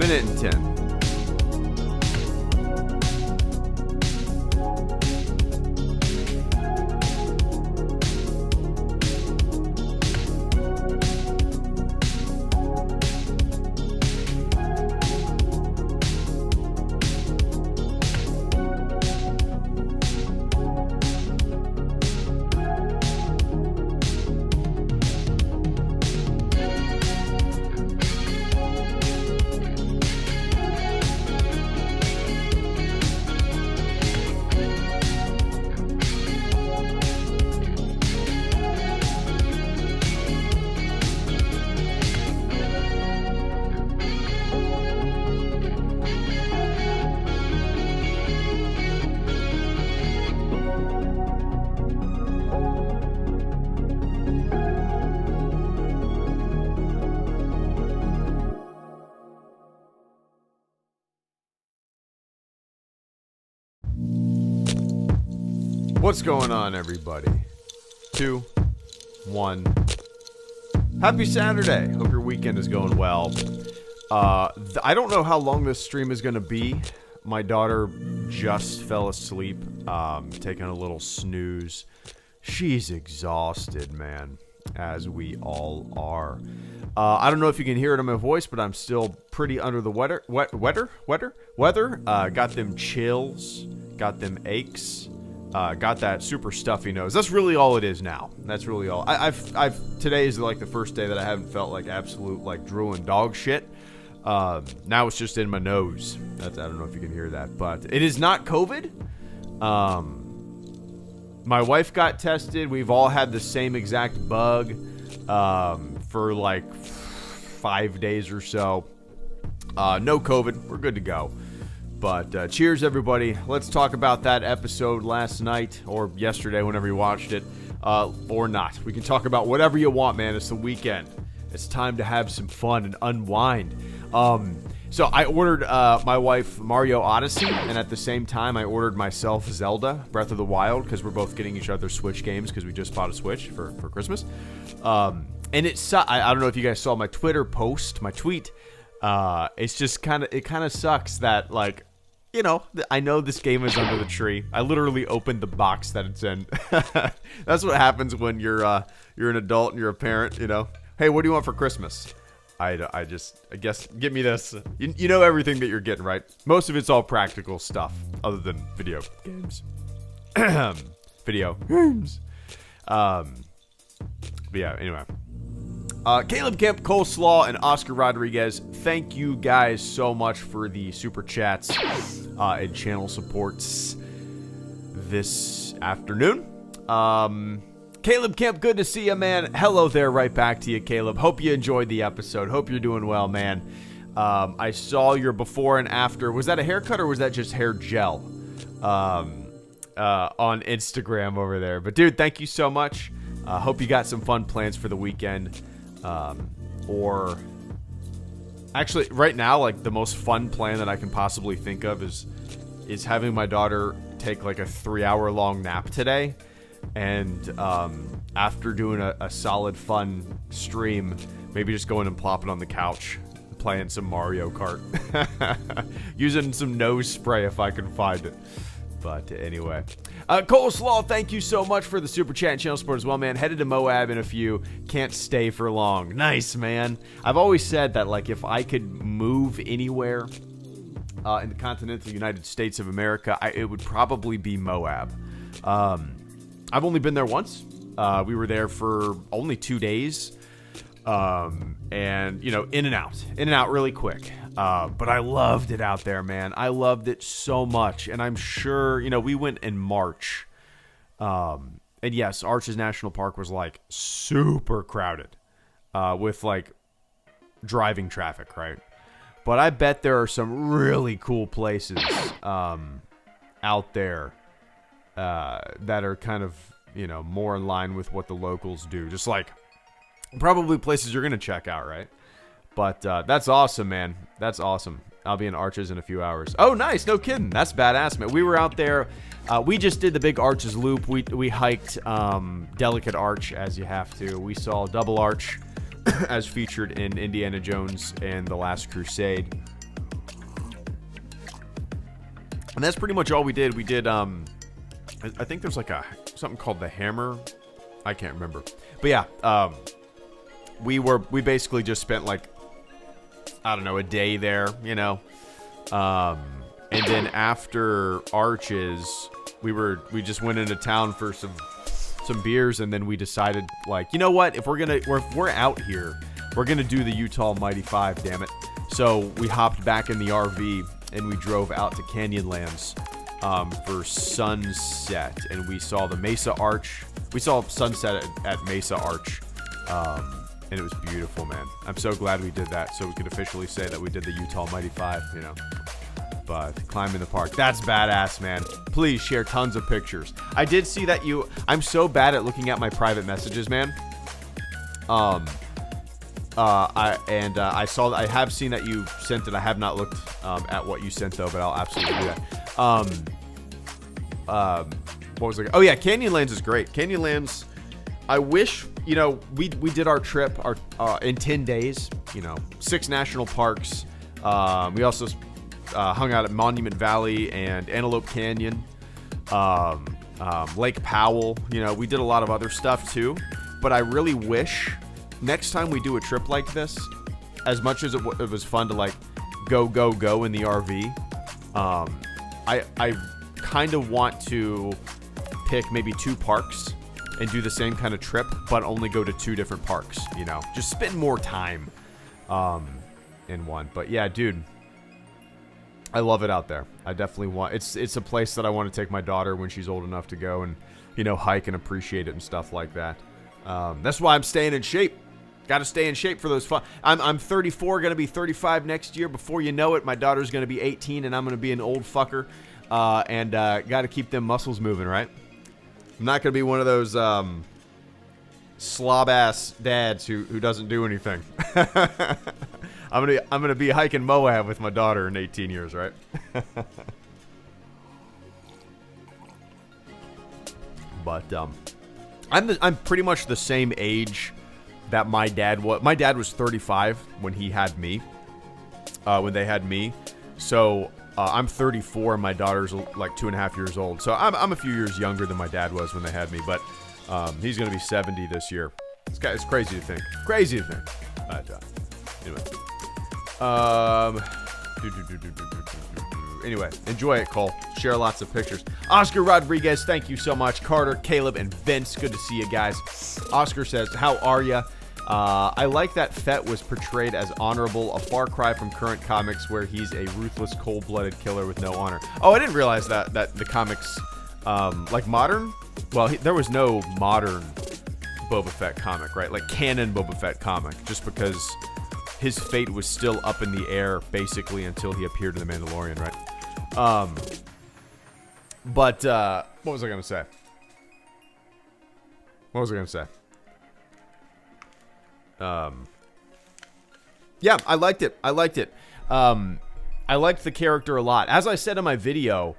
minute and 10. What's going on, everybody? 2, 1. Happy Saturday. Hope your weekend is going well. I don't know how long this stream is going to be. My daughter just fell asleep, taking a little snooze. She's exhausted, man, as we all are. I don't know if you can hear it in my voice, but I'm still pretty under the weather. Got them chills, got them aches. Got that super stuffy nose. That's really all it is now. That's really all. Today is like the first day that I haven't felt like absolute like drooling dog shit. Now it's just in my nose. I don't know if you can hear that, but it is not COVID. My wife got tested. We've all had the same exact bug for like 5 days or so. No COVID. We're good to go. But cheers, everybody. Let's talk about that episode last night or yesterday, whenever you watched it, or not. We can talk about whatever you want, man. It's the weekend. It's time to have some fun and unwind. So I ordered my wife Mario Odyssey, and at the same time, I ordered myself Zelda Breath of the Wild, because we're both getting each other Switch games, because we just bought a Switch for Christmas. And I don't know if you guys saw my Twitter post, my tweet. It's just kind of sucks that, like, you know, I know this game is under the tree. I literally opened the box that it's in. That's what happens when you're an adult and you're a parent, you know. Hey, what do you want for Christmas? I guess, get me this. You know everything that you're getting, right? Most of it's all practical stuff, other than video games. Video games. But yeah, anyway. Caleb Kemp, Coleslaw, and Oscar Rodriguez, thank you guys so much for the super chats and channel supports this afternoon. Caleb Kemp, good to see you, man. Hello there, right back to you, Caleb. Hope you enjoyed the episode. Hope you're doing well, man. I saw your before and after. Was that a haircut or was that just hair gel on Instagram over there? But, dude, thank you so much. Hope you got some fun plans for the weekend. Or actually right now, like the most fun plan that I can possibly think of is having my daughter take like a 3-hour long nap today. And, after doing a solid fun stream, maybe just going and plopping on the couch, playing some Mario Kart, using some nose spray if I can find it. But anyway, Coleslaw, thank you so much for the super chat and channel support as well, man. Headed to Moab in a few. Can't stay for long. Nice, man. I've always said that, like, if I could move anywhere in the continental United States of America, it would probably be Moab. I've only been there once. We were there for only 2 days. And, you know, in and out really quick. But I loved it out there, man. I loved it so much. And I'm sure, you know, we went in March. And yes, Arches National Park was like super crowded, with like driving traffic, right? But I bet there are some really cool places, out there, that are kind of, you know, more in line with what the locals do. Just like probably places you're going to check out, right? But that's awesome, man. That's awesome. I'll be in Arches in a few hours. Oh, nice. No kidding. That's badass, man. We were out there. We just did the big Arches loop. We hiked Delicate Arch, as you have to. We saw Double Arch, as featured in Indiana Jones and The Last Crusade. And that's pretty much all we did. We did, I think there's like something called the Hammer. I can't remember. But yeah, we basically just spent like, I don't know, a day there, you know. And then after Arches, we just went into town for some beers, and then we decided, like, you know what, if we're out here, we're gonna do the Utah Mighty 5, damn it. So we hopped back in the RV and we drove out to Canyonlands for sunset, and we saw the Mesa Arch. We saw sunset at Mesa Arch, and it was beautiful, man. I'm so glad we did that, so we could officially say that we did the Utah Mighty 5, you know. But climbing the park, that's badass, man. Please share tons of pictures. I did see that I'm so bad at looking at my private messages, man. I have seen that you sent it. I have not looked at what you sent though, but I'll absolutely do that. What was it? Oh yeah, Canyonlands is great. Canyonlands, I wish, you know, we did our trip in 10 days, you know, 6 national parks. We also hung out at Monument Valley and Antelope Canyon, Lake Powell. You know, we did a lot of other stuff too, but I really wish next time we do a trip like this, as much as it was fun to like go in the RV, I kind of want to pick maybe 2 parks and do the same kind of trip, but only go to 2 different parks, you know, just spend more time in one. But yeah, dude, I love it out there. I definitely want, it's a place that I want to take my daughter when she's old enough to go and, you know, hike and appreciate it and stuff like that. That's why I'm staying in shape. Got to stay in shape for those fun. I'm 34, going to be 35 next year. Before you know it, my daughter's going to be 18, and I'm going to be an old fucker. And got to keep them muscles moving, right? I'm not going to be one of those slob-ass dads who doesn't do anything. I'm gonna be hiking Moab with my daughter in 18 years, right? But I'm pretty much the same age that my dad was. My dad was 35 when he had me. When they had me, so I'm 34 and my daughter's like 2.5 years old. So I'm a few years younger than my dad was when they had me. But he's gonna be 70 this year. It's crazy to think. Crazy to think. But anyway. Anyway, enjoy it, Cole. Share lots of pictures. Oscar Rodriguez, thank you so much. Carter, Caleb, and Vince, good to see you guys. Oscar says, how are ya? I like that Fett was portrayed as honorable, a far cry from current comics where he's a ruthless, cold-blooded killer with no honor. Oh, I didn't realize that the comics, like modern? Well, there was no modern Boba Fett comic, right? Like canon Boba Fett comic, just because his fate was still up in the air basically until he appeared in The Mandalorian, right? But what was I gonna say? Yeah, I liked it. I liked the character a lot. As I said in my video,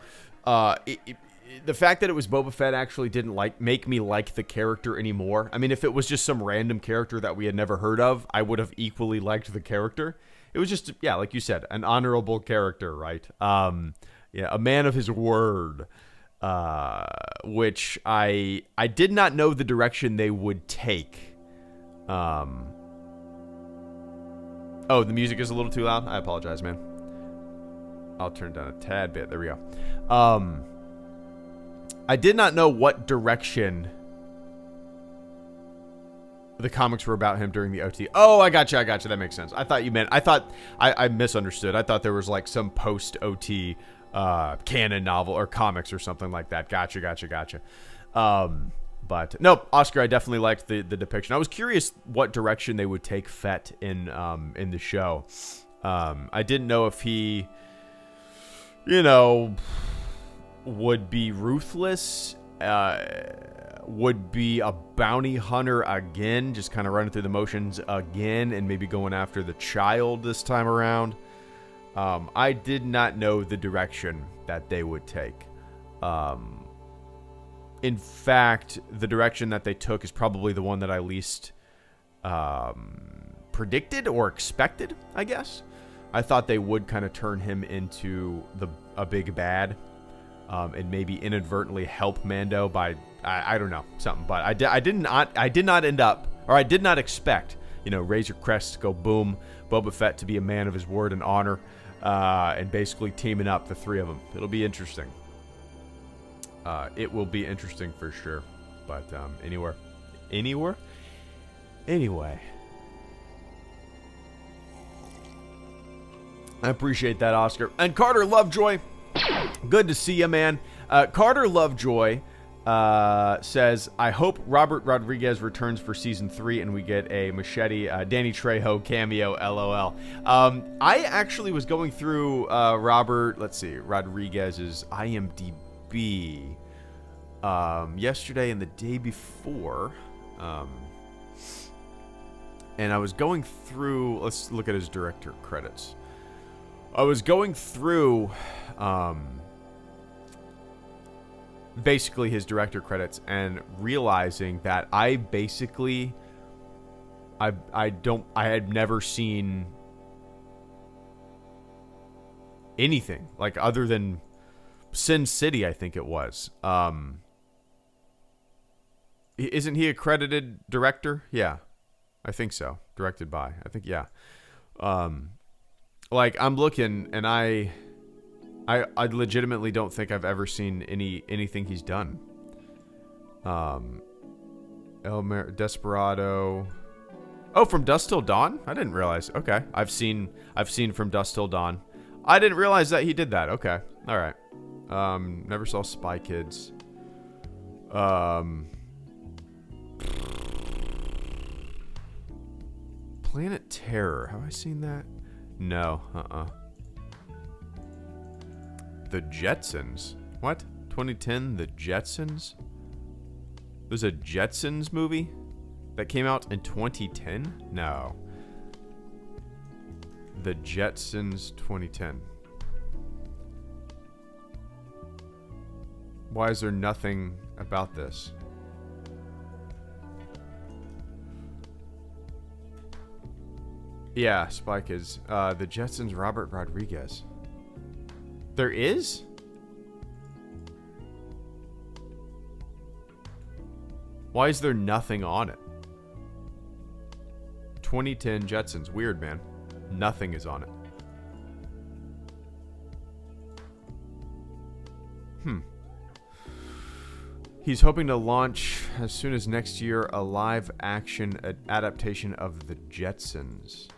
the fact that it was Boba Fett actually didn't make me like the character anymore. I mean, if it was just some random character that we had never heard of, I would have equally liked the character. It was just, yeah, like you said, an honorable character, right? Yeah, a man of his word, which I did not know the direction they would take. Oh, the music is a little too loud. I apologize, man. I'll turn it down a tad bit. There we go. I did not know what direction the comics were about him during the OT. Oh, I got you. That makes sense. I misunderstood. I thought there was like some post-OT canon novel or comics or something like that. Gotcha. But no, Oscar, I definitely liked the depiction. I was curious what direction they would take Fett in the show. I didn't know if he, you know, would be ruthless, would be a bounty hunter again, just kind of running through the motions again, and maybe going after the child this time around. I did not know the direction that they would take. In fact, the direction that they took is probably the one that I least predicted or expected, I guess. I thought they would kind of turn him into a big bad and maybe inadvertently help Mando by I don't know, something. But I did not end up, or I did not expect, Razor Crest to go boom, Boba Fett to be a man of his word and honor, and basically teaming up the three of them. It'll be interesting. It will be interesting for sure. But anyway. I appreciate that, Oscar. And Carter Lovejoy, good to see you, man. Carter Lovejoy says, I hope Robert Rodriguez returns for season 3 and we get a Machete Danny Trejo cameo, LOL. I actually was going through Rodriguez's IMDb yesterday and the day before. And I was going through, let's look at his director credits. I was going through basically his director credits and realizing that I had never seen anything like other than Sin City, I think it was. Isn't he a credited director? Yeah, I think so. Directed by, I think, yeah. Like, I'm looking, and I legitimately don't think I've ever seen anything he's done. Desperado. Oh, From Dusk Till Dawn? I didn't realize. Okay, I've seen From Dusk Till Dawn. I didn't realize that he did that. Okay, all right. Never saw Spy Kids. Planet Terror. Have I seen that? No. The Jetsons. What? 2010, The Jetsons? There's a Jetsons movie that came out in 2010? No. The Jetsons 2010. Why is there nothing about this? Yeah, Spy Kids. The Jetsons, Robert Rodriguez. There is? Why is there nothing on it? 2010 Jetsons. Weird, man. Nothing is on it. He's hoping to launch as soon as next year a live-action adaptation of The Jetsons.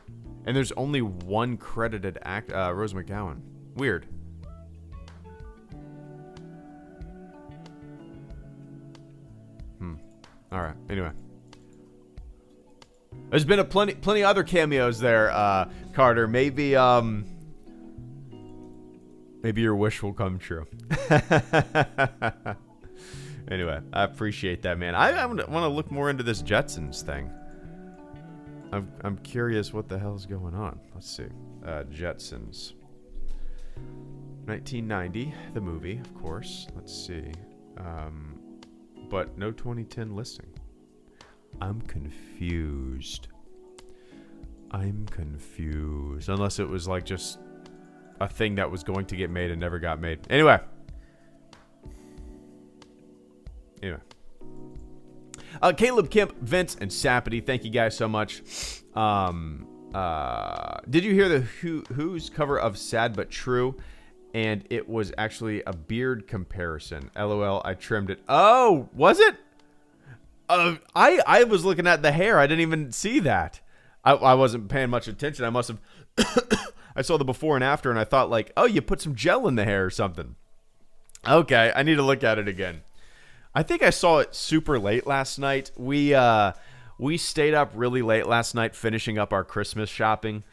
And there's only one credited act, Rose McGowan. Weird. All right. Anyway, there's been plenty other cameos there, Carter. Maybe your wish will come true. Anyway, I appreciate that, man. I want to look more into this Jetsons thing. I'm curious what the hell's going on. Let's see. Jetsons. 1990, the movie, of course. Let's see. But no 2010 listing. I'm confused. Unless it was like just a thing that was going to get made and never got made. Anyway. Caleb, Kemp, Vince, and Sapity, thank you guys so much. Did you hear the Who's cover of Sad But True? And it was actually a beard comparison. LOL, I trimmed it. Oh, was it? I was looking at the hair. I didn't even see that. I wasn't paying much attention. I must have... I saw the before and after, and I thought, like, oh, you put some gel in the hair or something. Okay, I need to look at it again. I think I saw it super late last night. We stayed up really late last night finishing up our Christmas shopping.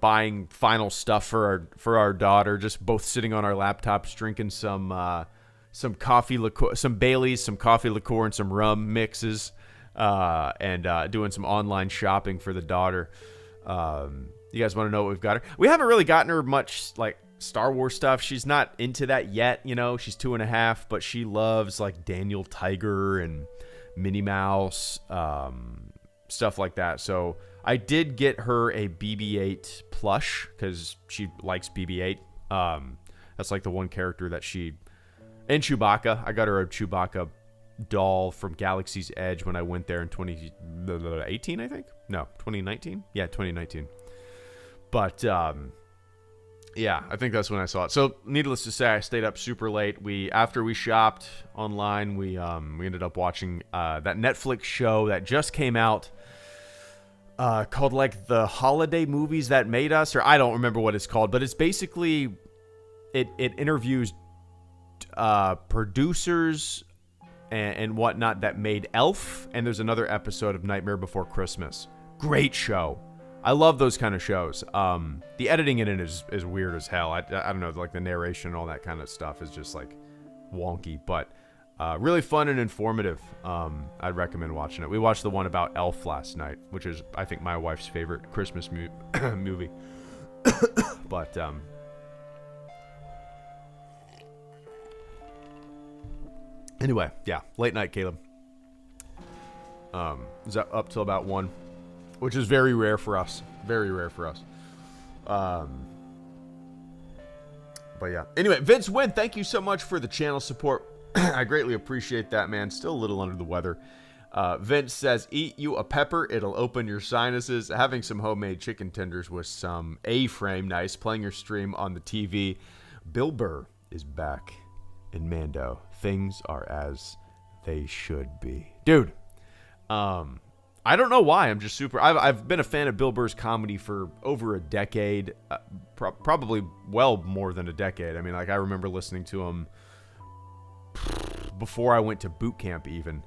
Buying final stuff for our daughter, just both sitting on our laptops drinking some coffee liqueur, some Baileys, some coffee liqueur, and some rum mixes, and doing some online shopping for the daughter. You guys want to know what we've got her? We haven't really gotten her much like Star Wars stuff. She's not into that yet. She's 2.5, but she loves like Daniel Tiger and Minnie Mouse, stuff like that. So I did get her a BB-8 plush because she likes BB-8. That's like the one character that she... And Chewbacca. I got her a Chewbacca doll from Galaxy's Edge when I went there in 2018, I think? No, 2019? Yeah, 2019. But, yeah, I think that's when I saw it. So, needless to say, I stayed up super late. After we shopped online, we ended up watching that Netflix show that just came out called, like, The Holiday Movies That Made Us, or I don't remember what it's called, but it's basically, it interviews producers and whatnot that made Elf, and there's another episode of Nightmare Before Christmas. Great show. I love those kind of shows. The editing in it is weird as hell. I don't know, like the narration and all that kind of stuff is just like wonky, but really fun and informative. I'd recommend watching it. We watched the one about Elf last night, which is, I think, my wife's favorite Christmas movie. But anyway, yeah, late night, Caleb. Is that up till about 1, which is very rare for us. Very rare for us. But yeah. Anyway, Vince Wynn, thank you so much for the channel support. I greatly appreciate that, man. Still a little under the weather. Vince says, eat you a pepper. It'll open your sinuses. Having some homemade chicken tenders with some A-frame. Nice. Playing your stream on the TV. Bill Burr is back in Mando. Things are as they should be. Dude, I don't know why. I'm just super... I've been a fan of Bill Burr's comedy for over a decade. Probably well more than a decade. I mean, like, I remember listening to him before I went to boot camp even.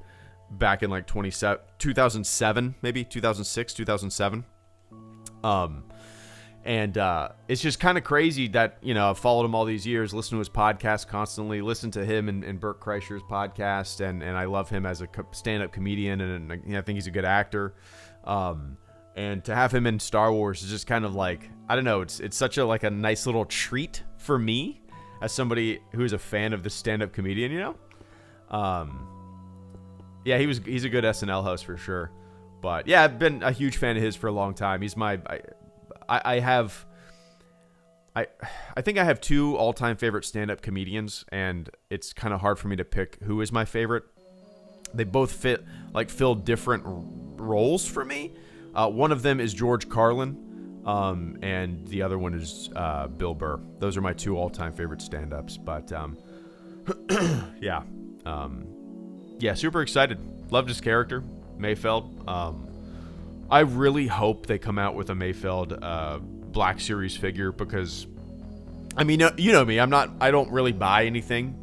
Back in, like, 2007, maybe? 2006, 2007. And it's just kind of crazy that, you know, I've followed him all these years, listened to his podcast constantly, listened to him and Burt Kreischer's podcast, and I love him as a stand-up comedian, and I think he's a good actor. And to have him in Star Wars is just kind of like, I don't know, it's such a nice little treat for me as somebody who is a fan of the stand-up comedian, you know? Yeah, he's a good SNL host for sure. But yeah, I've been a huge fan of his for a long time. He's my... I think I have 2 all-time favorite stand-up comedians, and it's kind of hard for me to pick who is my favorite. They both fill different roles for me. One of them is George Carlin, and the other one is Bill Burr. Those are my 2 all-time favorite stand-ups. But yeah, super excited. Loved his character, Mayfeld. I really hope they come out with a Mayfeld Black Series figure, because, I mean, you know me, I don't really buy anything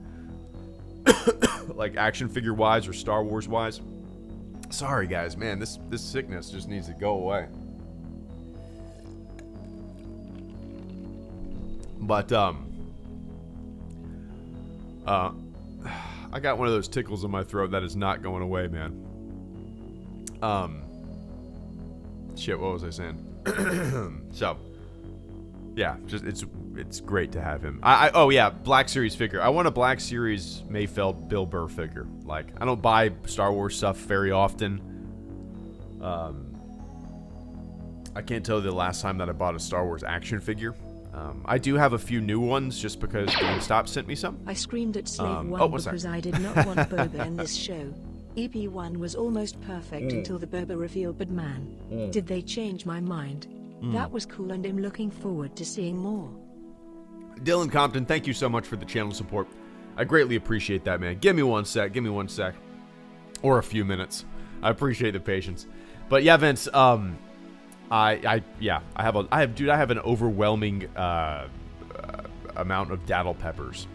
like action figure wise or Star Wars wise. Sorry guys, man, this sickness just needs to go away. But I got one of those tickles in my throat that is not going away, man. Shit, what was I saying? So, yeah, just it's great to have him. Oh yeah, Black Series figure. I want a Black Series Mayfeld Bill Burr figure. Like, I don't buy Star Wars stuff very often. I can't tell you the last time that I bought a Star Wars action figure. I do have a few new ones just because GameStop sent me some. I screamed at Slave One because I did not want Boba in this show. EP1 was almost perfect until the Boba reveal, but man, did they change my mind. That was cool, and I'm looking forward to seeing more. Dylan Compton, thank you so much for the channel support. I greatly appreciate that, man. Give me one sec. Or a few minutes. I appreciate the patience. But yeah, Vince, I have an overwhelming amount of daddle peppers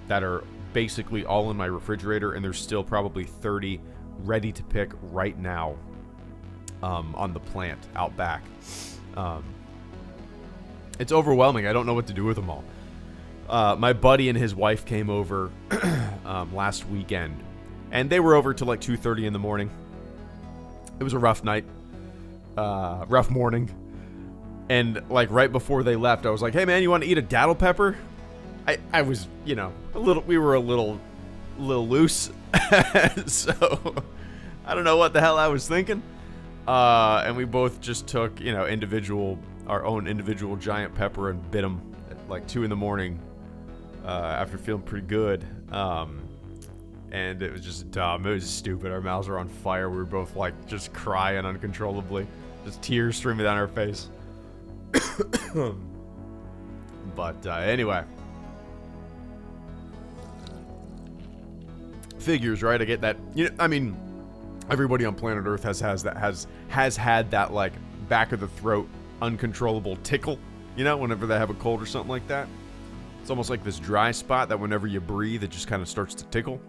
that are basically all in my refrigerator, and there's still probably 30 ready to pick right now on the plant out back. It's overwhelming. I don't know what to do with them all. My buddy and his wife came over last weekend, and they were over till like 2:30 in the morning. It was a rough night, rough morning, and like right before they left, I was like, "Hey man, you want to eat a daddle pepper?" I was, we were a little loose, so I don't know what the hell I was thinking. And we both just took, our own individual giant pepper and bit them at like 2 in the morning. after feeling pretty good. And it was just dumb. It was stupid. Our mouths were on fire. We were both like just crying uncontrollably. Just tears streaming down our face. But anyway. Figures, right? I get that. You know, I mean, everybody on planet Earth has had that like back of the throat uncontrollable tickle, you know, whenever they have a cold or something like that. It's almost like this dry spot that whenever you breathe, it just kind of starts to tickle.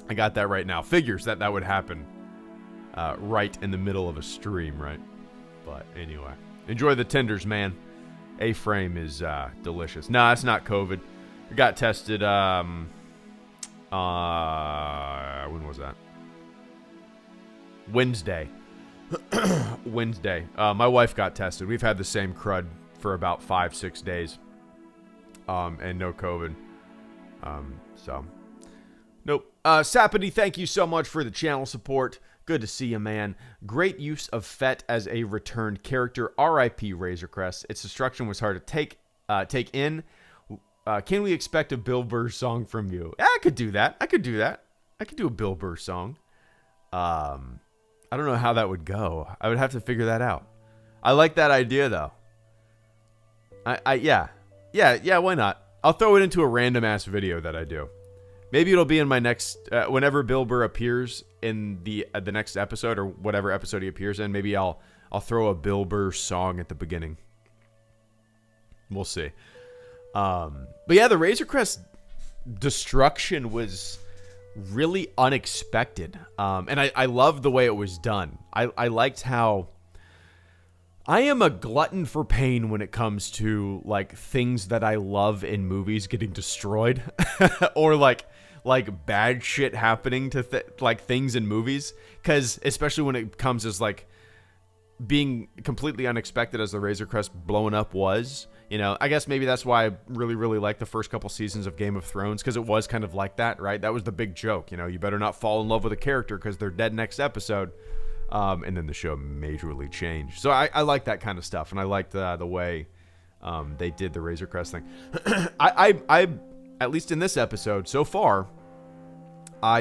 I got that right now. Figures that would happen right in the middle of a stream, right? But anyway, enjoy the tenders, man. A-frame is delicious. Nah, it's not COVID. We got tested. When was that? Wednesday. Wednesday. My wife got tested. We've had the same crud for about 5-6 days. And no COVID. So. Nope. Sapity, thank you so much for the channel support. Good to see you, man. Great use of Fett as a returned character. R.I.P. Razor Crest. Its destruction was hard to take in. Can we expect a Bill Burr song from you? Yeah, I could do that. I could do a Bill Burr song. I don't know how that would go. I would have to figure that out. I like that idea, though. Yeah, why not? I'll throw it into a random-ass video that I do. Maybe it'll be in my next... whenever Bill Burr appears in the next episode, or whatever episode he appears in, maybe I'll throw a Bill Burr song at the beginning. We'll see. But yeah, the Razor Crest destruction was really unexpected. And I loved the way it was done. I liked how... I am a glutton for pain when it comes to like things that I love in movies getting destroyed or like bad shit happening to like things in movies, because especially when it comes as like being completely unexpected as the Razor Crest blowing up was, you know. I guess maybe that's why I really like the first couple seasons of Game of Thrones, because it was kind of like that, right? That was the big joke, you know. You better not fall in love with a character because they're dead next episode. And then the show majorly changed. So I like that kind of stuff, and I liked the way they did the Razor Crest thing. I at least in this episode so far, I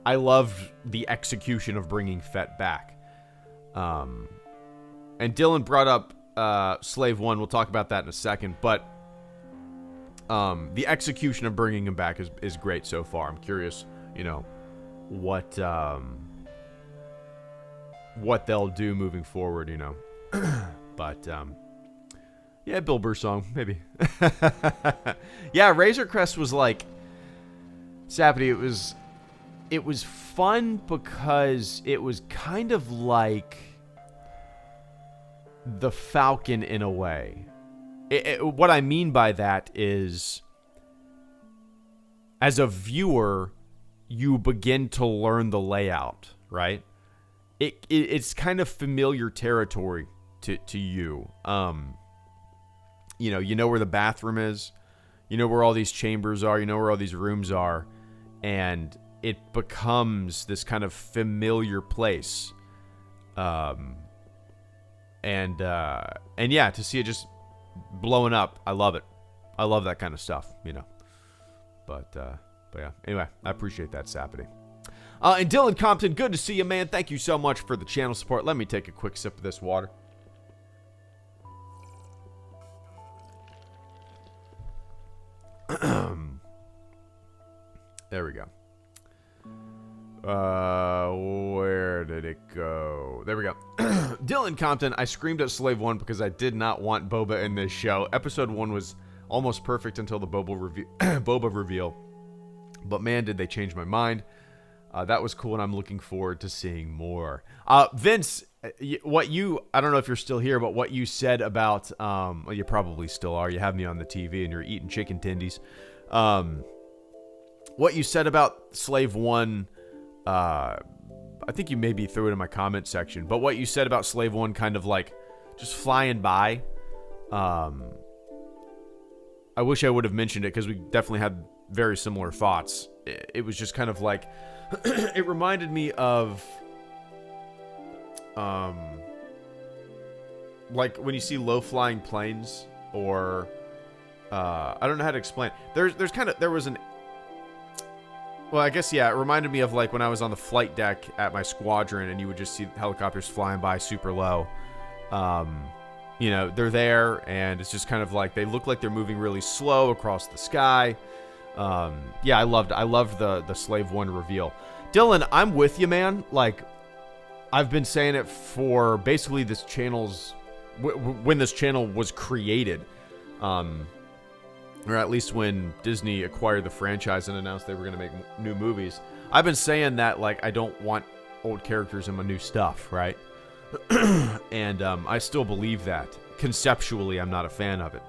loved the execution of bringing Fett back. And Dylan brought up Slave One. We'll talk about that in a second, but the execution of bringing him back is great so far. I'm curious, you know, what they'll do moving forward, you know. But yeah, Bill Burr song, maybe. Yeah, Razor Crest was like Sapity. It was fun because it was kind of like the Falcon in a way. What I mean by that is, as a viewer, you begin to learn the layout, right? It's kind of familiar territory to you. You know where the bathroom is. You know where all these chambers are. You know where all these rooms are. And it becomes this kind of familiar place. And yeah, to see it just blowing up, I love it. I love that kind of stuff, you know. But yeah. Anyway, I appreciate that, Sapity. And Dylan Compton, good to see you, man. Thank you so much for the channel support. Let me take a quick sip of this water. There we go. Where did it go? There we go. Dylan Compton, I screamed at Slave One because I did not want Boba in this show. Episode 1 was almost perfect until the Boba reveal. But man, did they change my mind. That was cool, and I'm looking forward to seeing more. Vince, I don't know if you're still here, but what you said about, well, you probably still are. You have me on the TV, and you're eating chicken tendies. What you said about Slave One, I think you maybe threw it in my comment section, but what you said about Slave One kind of like just flying by, I wish I would have mentioned it, because we definitely had very similar thoughts. It was just kind of like, it reminded me of, like when you see low-flying planes, or I don't know how to explain. There was an. Well, I guess, yeah, it reminded me of like when I was on the flight deck at my squadron and you would just see helicopters flying by super low. You know, they're there and it's just kind of like they look like they're moving really slow across the sky. Yeah, I loved the Slave One reveal. Dylan, I'm with you, man. Like, I've been saying it for basically this channel's when this channel was created. Or at least when Disney acquired the franchise and announced they were going to make new movies. I've been saying that, like, I don't want old characters in my new stuff, right? And I still believe that. Conceptually, I'm not a fan of it.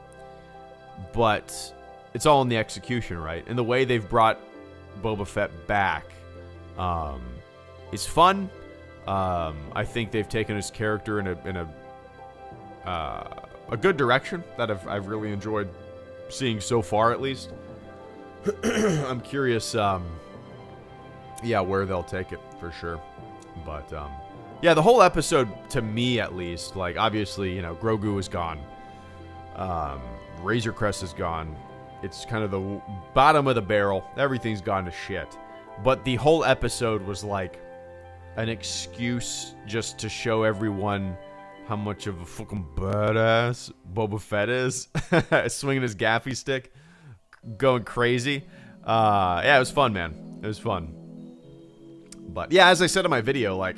But it's all in the execution, right? And the way they've brought Boba Fett back is fun. I think they've taken his character in a good direction that I've really enjoyed seeing so far, at least. I'm curious, yeah, where they'll take it for sure. But yeah, the whole episode, to me at least, like, obviously, you know, Grogu is gone, Razor Crest is gone. It's kind of the bottom of the barrel. Everything's gone to shit. But the whole episode was like an excuse just to show everyone how much of a fucking badass Boba Fett is. Swinging his gaffy stick, going crazy. Yeah, it was fun, man. It was fun. But yeah, as I said in my video, like,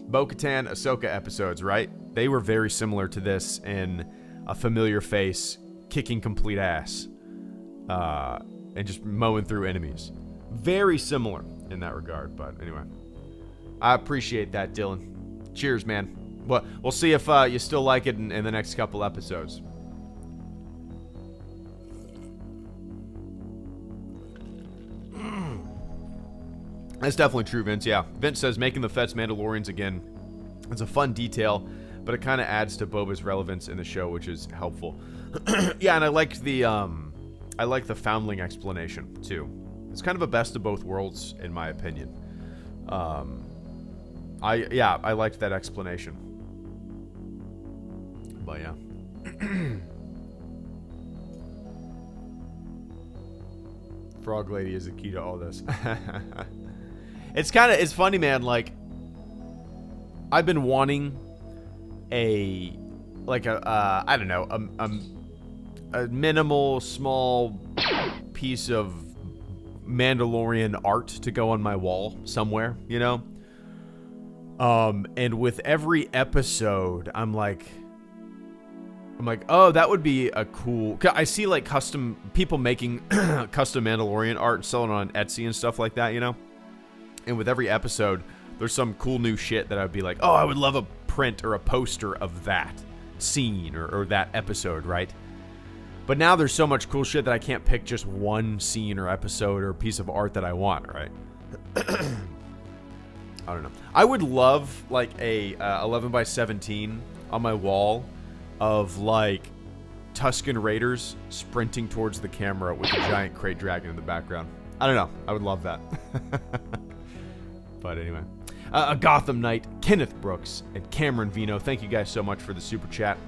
Bo-Katan, Ahsoka episodes, right? They were very similar to this in a familiar face, kicking complete ass, and just mowing through enemies. Very similar in that regard, but anyway. I appreciate that, Dylan. Cheers, man. Well, we'll see if you still like it in the next couple episodes. That's definitely true, Vince. Yeah. Vince says making the Fetts Mandalorians again. It's a fun detail, but it kind of adds to Boba's relevance in the show, which is helpful. Yeah, and I liked the foundling explanation too. It's kind of a best of both worlds, in my opinion. I liked that explanation. But yeah. Frog Lady is the key to all this. It's funny, man. Like, I've been wanting a minimal, small piece of Mandalorian art to go on my wall somewhere, you know? And with every episode, I'm like, oh, that would be a cool. I see like people making custom Mandalorian art and selling it on Etsy and stuff like that, you know? And with every episode, there's some cool new shit that I'd be like, oh, I would love a print or a poster of that scene or that episode, right? But now there's so much cool shit that I can't pick just one scene or episode or piece of art that I want, right? I don't know. I would love like a 11 by 17 on my wall of like Tusken Raiders sprinting towards the camera with a giant crate dragon in the background. I don't know. I would love that. But anyway. A Gotham Knight, Kenneth Brooks, and Cameron Vino. Thank you guys so much for the super chat.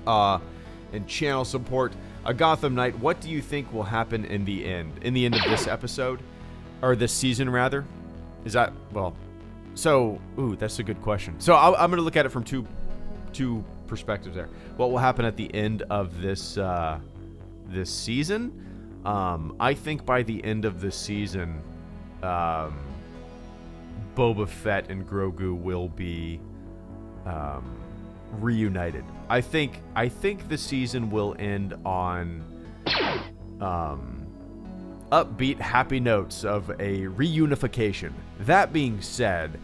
And channel support. A Gotham Knight, what do you think will happen in the end? In the end of this episode? Or this season, rather? Is that, well... So, ooh, that's a good question. So I'm going to look at it from two perspectives there. What will happen at the end of this this season? I think by the end of this season, Boba Fett and Grogu will be reunited. I think the season will end on upbeat, happy notes of a reunification. That being said,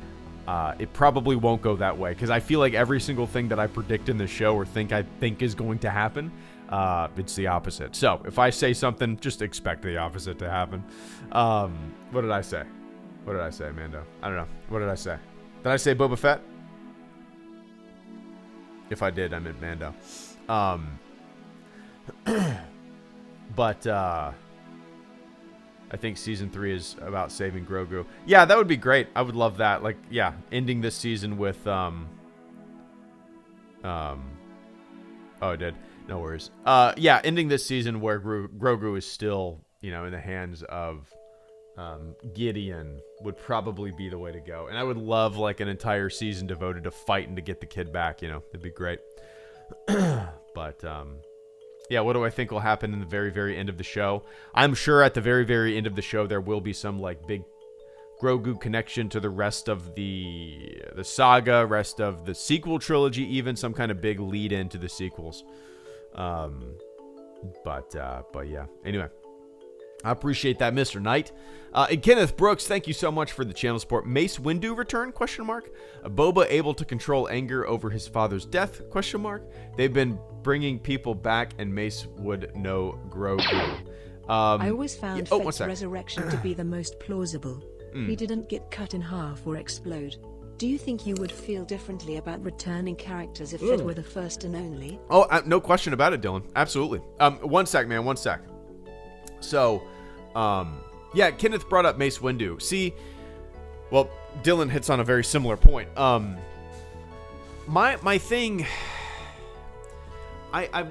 it probably won't go that way because I feel like every single thing that I predict in the show or I think is going to happen, it's the opposite. So if I say something, just expect the opposite to happen. What did I say? What did I say, Mando? I don't know. What did I say? Did I say Boba Fett? If I did, I meant Mando. But I think season 3 is about saving Grogu. Yeah, that would be great. I would love that. Like, yeah, ending this season with oh, it did. No worries. Yeah, ending this season where Grogu is still, in the hands of Gideon would probably be the way to go. And I would love like an entire season devoted to fighting to get the kid back, It'd be great. But, yeah, what do I think will happen in the very, very end of the show? I'm sure at the very, very end of the show, there will be some like big Grogu connection to the rest of the saga, rest of the sequel trilogy, even some kind of big lead into the sequels. But yeah. Anyway, I appreciate that, Mr. Knight. And Kenneth Brooks, thank you so much for the channel support. Mace Windu return? ? Boba able to control anger over his father's death? ? They've been bringing people back, and Mace would know Grogu. I always found Fett's resurrection to be the most plausible. He didn't get cut in half or explode. Do you think you would feel differently about returning characters if Fett were the first and only? Oh, no question about it, Dylan. Absolutely. One sec, man. One sec. So, yeah, Kenneth brought up Mace Windu. See, well, Dylan hits on a very similar point. My thing, I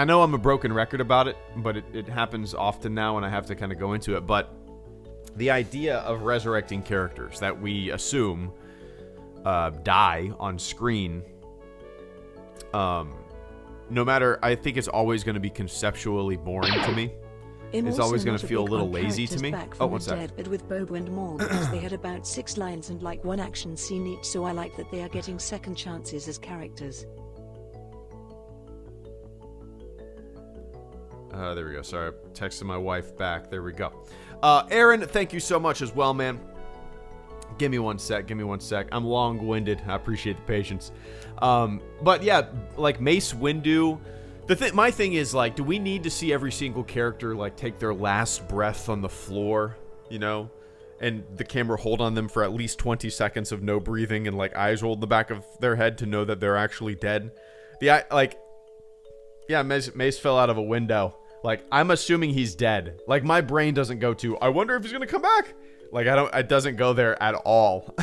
know I'm a broken record about it, but it happens often now, and I have to kind of go into it. But the idea of resurrecting characters that we assume die on screen, no matter, I think it's always going to be conceptually boring to me. It's always going to feel a little lazy to me. Oh, one sec. But with Boba and Maul, because they had about 6 lines and like one action scene each, so I like that they are getting second chances as characters. There we go. Sorry, I texted my wife back. There we go. Aaron, thank you so much as well, man. Give me one sec. I'm long-winded. I appreciate the patience. But yeah, like Mace Windu. My thing is, like, do we need to see every single character, like, take their last breath on the floor, and the camera hold on them for at least 20 seconds of no breathing and, like, eyes rolled in the back of their head to know that they're actually dead? Yeah, Mace fell out of a window. Like, I'm assuming he's dead. Like, my brain doesn't go to, I wonder if he's going to come back. Like, it doesn't go there at all.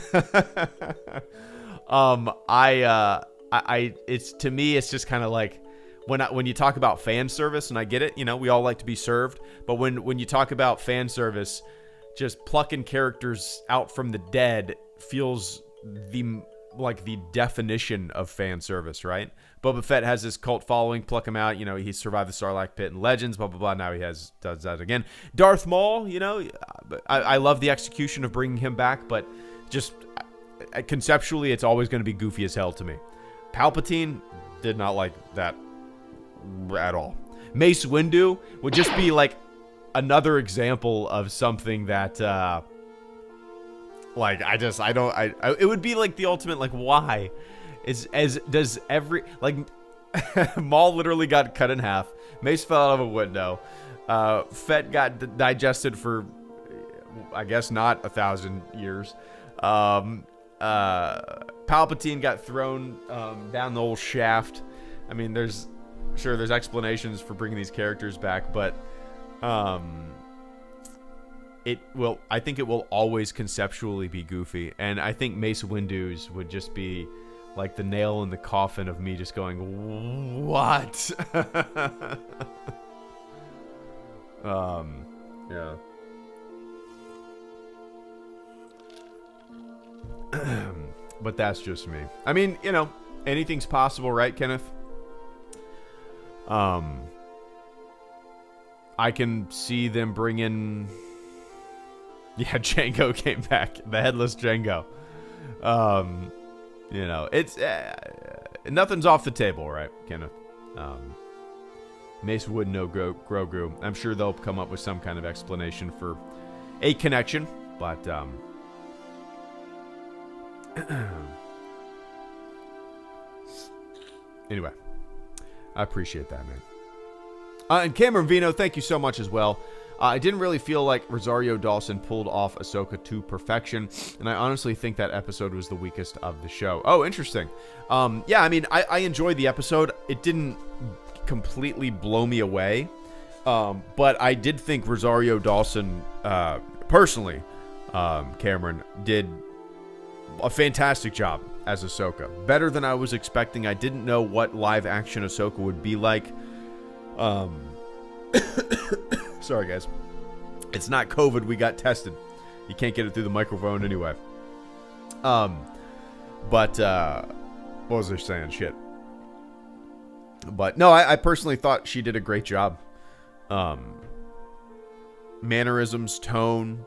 To me, it's just kind of like, when you talk about fan service, and I get it, we all like to be served, but when you talk about fan service, just plucking characters out from the dead feels the definition of fan service, right? Boba Fett has this cult following, pluck him out, he survived the Sarlacc pit in Legends, blah, blah, blah, now he does that again. Darth Maul, I love the execution of bringing him back, but just conceptually, it's always going to be goofy as hell to me. Palpatine did not like that at all. Mace Windu would just be like another example of something that it would be like the ultimate, like, why does every, like, Maul literally got cut in half, Mace fell out of a window, Fett got digested for, I guess, not 1,000 years, Palpatine got thrown down the old shaft. I mean, there's explanations for bringing these characters back, but I think it will always conceptually be goofy, and I think Mace Windu's would just be like the nail in the coffin of me just going, what? Yeah. But that's just me. I mean, anything's possible, right, Kenneth? I can see them bring in... Yeah, Django came back. The headless Django. It's... nothing's off the table, right, Kenneth? Mace would know Grogu. I'm sure they'll come up with some kind of explanation for a connection, but... Anyway, I appreciate that, man. And Cameron Vino, thank you so much as well. I didn't really feel like Rosario Dawson pulled off Ahsoka to perfection, and I honestly think that episode was the weakest of the show. Oh, interesting. Yeah, I mean, I enjoyed the episode. It didn't completely blow me away, but I did think Rosario Dawson, personally, Cameron, did a fantastic job as Ahsoka. Better than I was expecting. I didn't know what live action Ahsoka would be like. Sorry, guys. It's not COVID. We got tested. You can't get it through the microphone anyway. But what was I saying? Shit. But no, I personally thought she did a great job. Mannerisms, tone,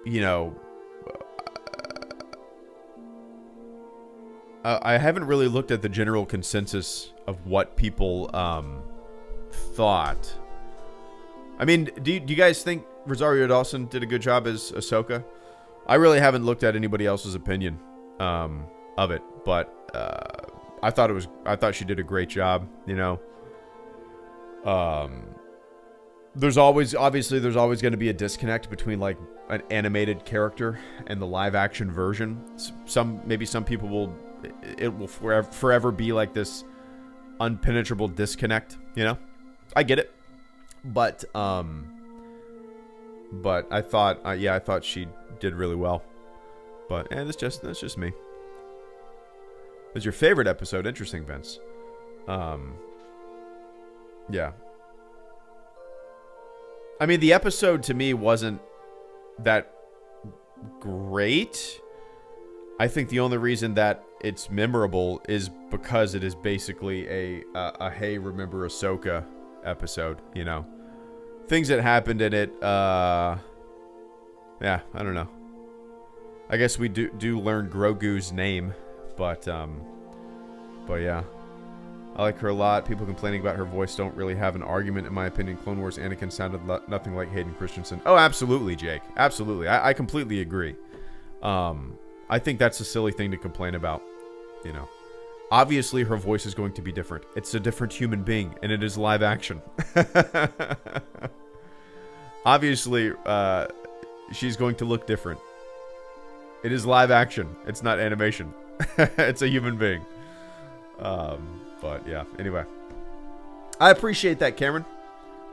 you know, I haven't really looked at the general consensus of what people thought. I mean, do you guys think Rosario Dawson did a good job as Ahsoka? I really haven't looked at anybody else's opinion of it, but I thought she did a great job. You know, there's always going to be a disconnect between like an animated character and the live action version. Maybe some people it will forever be like this unpenetrable disconnect. You know, I get it, but I thought I thought she did really well. But that's just me. Was your favorite episode? Interesting, Vince. Yeah. I mean, the episode to me wasn't that great. I think the only reason that it's memorable is because it is basically a hey, remember Ahsoka episode, you know. Things that happened in it, yeah, I don't know. I guess we do learn Grogu's name, but yeah. I like her a lot. People complaining about her voice don't really have an argument, in my opinion. Clone Wars Anakin sounded nothing like Hayden Christensen. Oh, absolutely, Jake. Absolutely. I completely agree. I think that's a silly thing to complain about, you know. Obviously, her voice is going to be different. It's a different human being, and it is live action. Obviously, she's going to look different. It is live action. It's not animation. It's a human being. But yeah, anyway. I appreciate that, Cameron.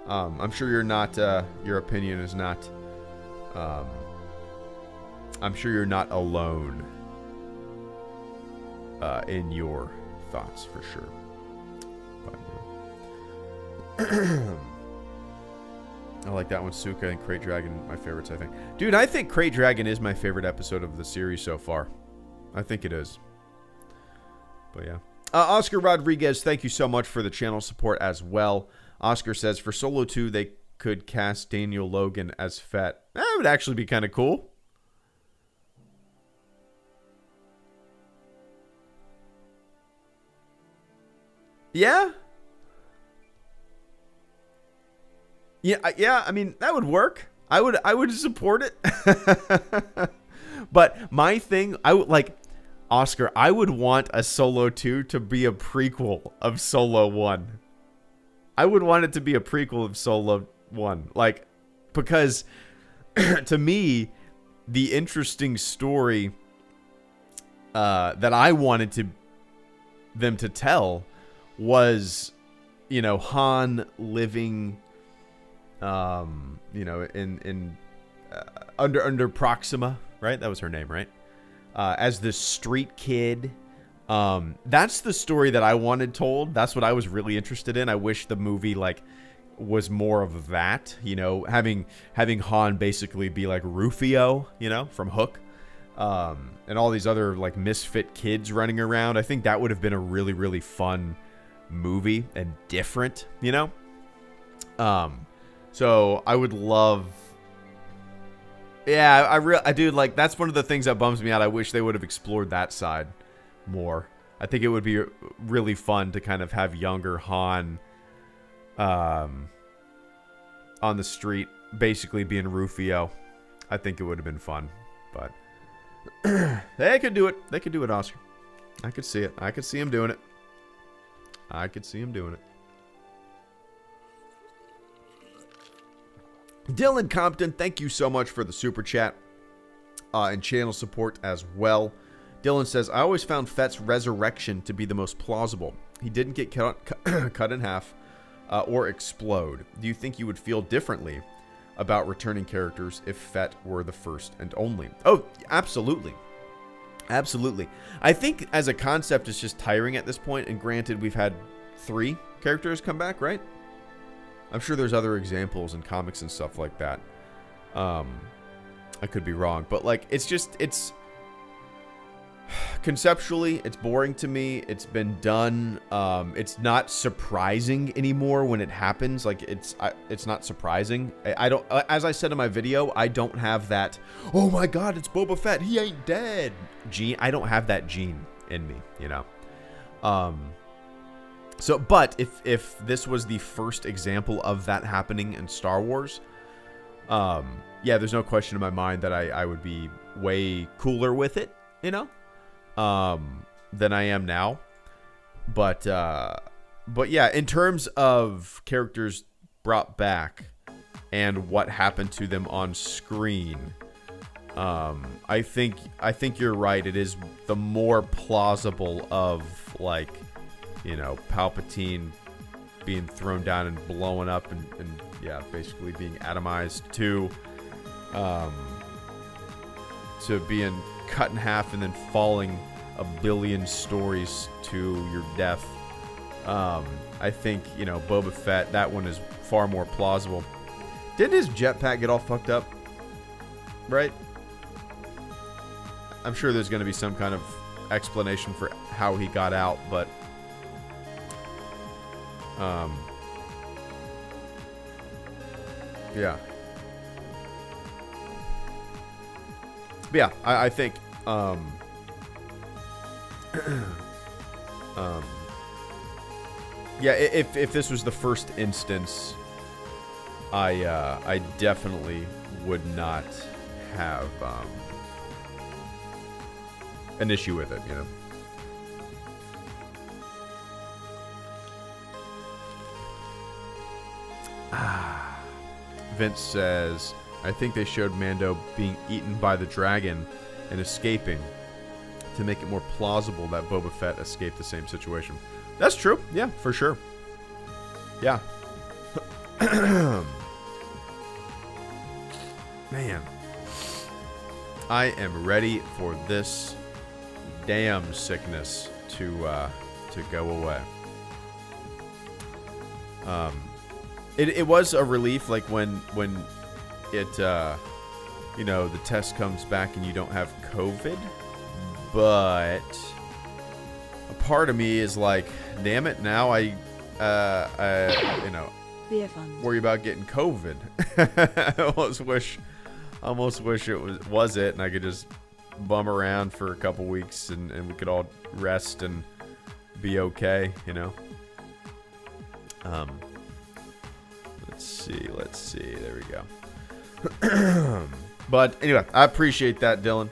I'm sure you're not, your opinion is not, I'm sure you're not alone in your thoughts, for sure. But, yeah. I like that one, Suka and Crate Dragon, my favorites, I think. Dude, I think Crate Dragon is my favorite episode of the series so far. I think it is. But yeah. Oscar Rodriguez, thank you so much for the channel support as well. Oscar says, for Solo 2, they could cast Daniel Logan as Fett. That would actually be kind of cool. Yeah? Yeah, I mean, that would work. I would support it. But my thing, I would like... Oscar, I would want a Solo 2 to be a prequel of Solo 1. I would want it to be a prequel of Solo 1. Like, because to me, the interesting story that I wanted them to tell was, you know, Han living, you know, in under Proxima, right? That was her name, right? As this street kid. That's the story that I wanted told. That's what I was really interested in. I wish the movie like was more of that, you know, having Han basically be like Rufio, you know, from Hook, and all these other like misfit kids running around. I think that would have been a really, really fun movie and different, you know. So I would love. Yeah, I do, like, that's one of the things that bums me out. I wish they would have explored that side more. I think it would be really fun to kind of have younger Han on the street, basically being Rufio. I think it would have been fun, but they could do it. They could do it, Oscar. I could see it. I could see him doing it. I could see him doing it. Dylan Compton, thank you so much for the super chat and channel support as well. Dylan says, I always found Fett's resurrection to be the most plausible. He didn't get cut in half or explode. Do you think you would feel differently about returning characters if Fett were the first and only. Oh, absolutely. Absolutely. I think as a concept, it's just tiring at this point. And granted, we've had 3 characters come back, right? I'm sure there's other examples in comics and stuff like that. I could be wrong. But, like, it's conceptually, it's boring to me. It's been done. It's not surprising anymore when it happens. Like, it's not surprising. I don't, as I said in my video, I don't have that, oh my god, it's Boba Fett, he ain't dead gene. I don't have that gene in me, you know. So, but if this was the first example of that happening in Star Wars, yeah, there's no question in my mind that I would be way cooler with it, you know, than I am now. But yeah, in terms of characters brought back and what happened to them on screen, I think you're right. It is the more plausible of, like, you know, Palpatine being thrown down and blowing up and yeah, basically being atomized to being cut in half and then falling a billion stories to your death. I think, you know, Boba Fett, that one is far more plausible. Didn't his jetpack get all fucked up? Right? I'm sure there's going to be some kind of explanation for how he got out, but yeah. But yeah, I think yeah, if this was the first instance, I definitely would not have an issue with it, you know. Vince says, I think they showed Mando being eaten by the dragon and escaping to make it more plausible that Boba Fett escaped the same situation. That's true. Yeah, for sure. Yeah. Man. I am ready for this damn sickness to go away. It was a relief, like when it you know, the test comes back and you don't have COVID, but a part of me is like, damn it, now I you know, worry about getting COVID. I almost wish it was it, and I could just bum around for a couple weeks and we could all rest and be okay, you know. Let's see. There we go. But anyway, I appreciate that, Dylan.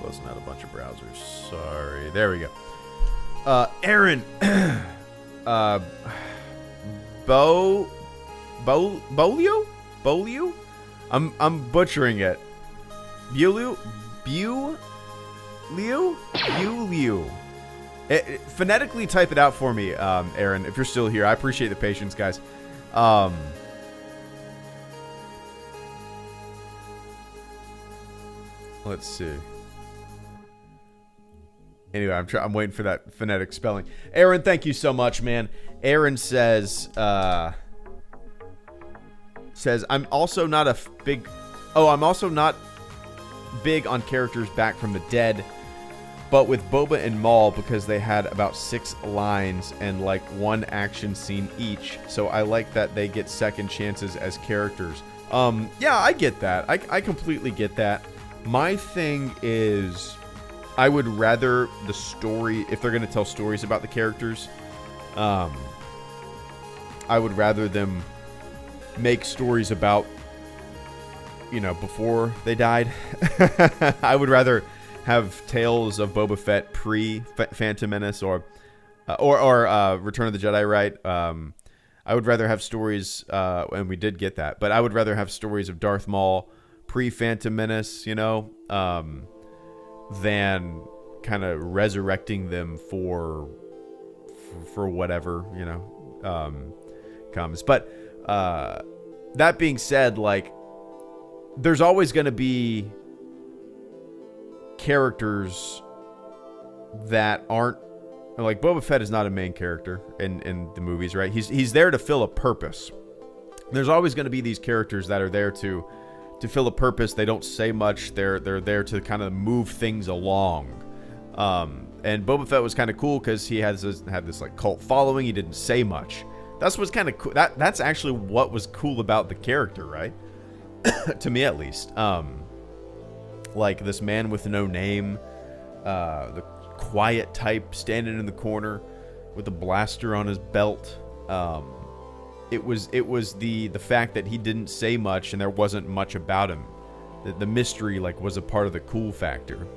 Closing out a bunch of browsers. Sorry. There we go. Aaron. Bolio? I'm butchering it. Bulio? Phonetically type it out for me, Aaron, if you're still here. I appreciate the patience, guys. Let's see. Anyway, I'm waiting for that phonetic spelling. Aaron, thank you so much, man. Aaron says I'm also not big on characters back from the dead. But with Boba and Maul, because they had about 6 lines and like 1 action scene each, so I like that they get second chances as characters. Yeah, I get that. I completely get that. My thing is, I would rather the story, if they're going to tell stories about the characters, I would rather them make stories about, you know, before they died. I would rather have tales of Boba Fett pre-Phantom Menace or Return of the Jedi, right? I would rather have stories, and we did get that, but I would rather have stories of Darth Maul pre-Phantom Menace, you know, than kind of resurrecting them for for whatever, comes. But that being said, like, there's always going to be characters that aren't, like, Boba Fett is not a main character in the movies, right? He's there to fill a purpose. There's always going to be these characters that are there to fill a purpose. They don't say much. They're there to kind of move things along. And Boba Fett was kind of cool because he had this like cult following. He didn't say much. That's what's kind of cool. That's actually what was cool about the character, right? To me, at least. Like this man with no name, the quiet type standing in the corner with a blaster on his belt. It was the fact that he didn't say much and there wasn't much about him. The mystery like was a part of the cool factor,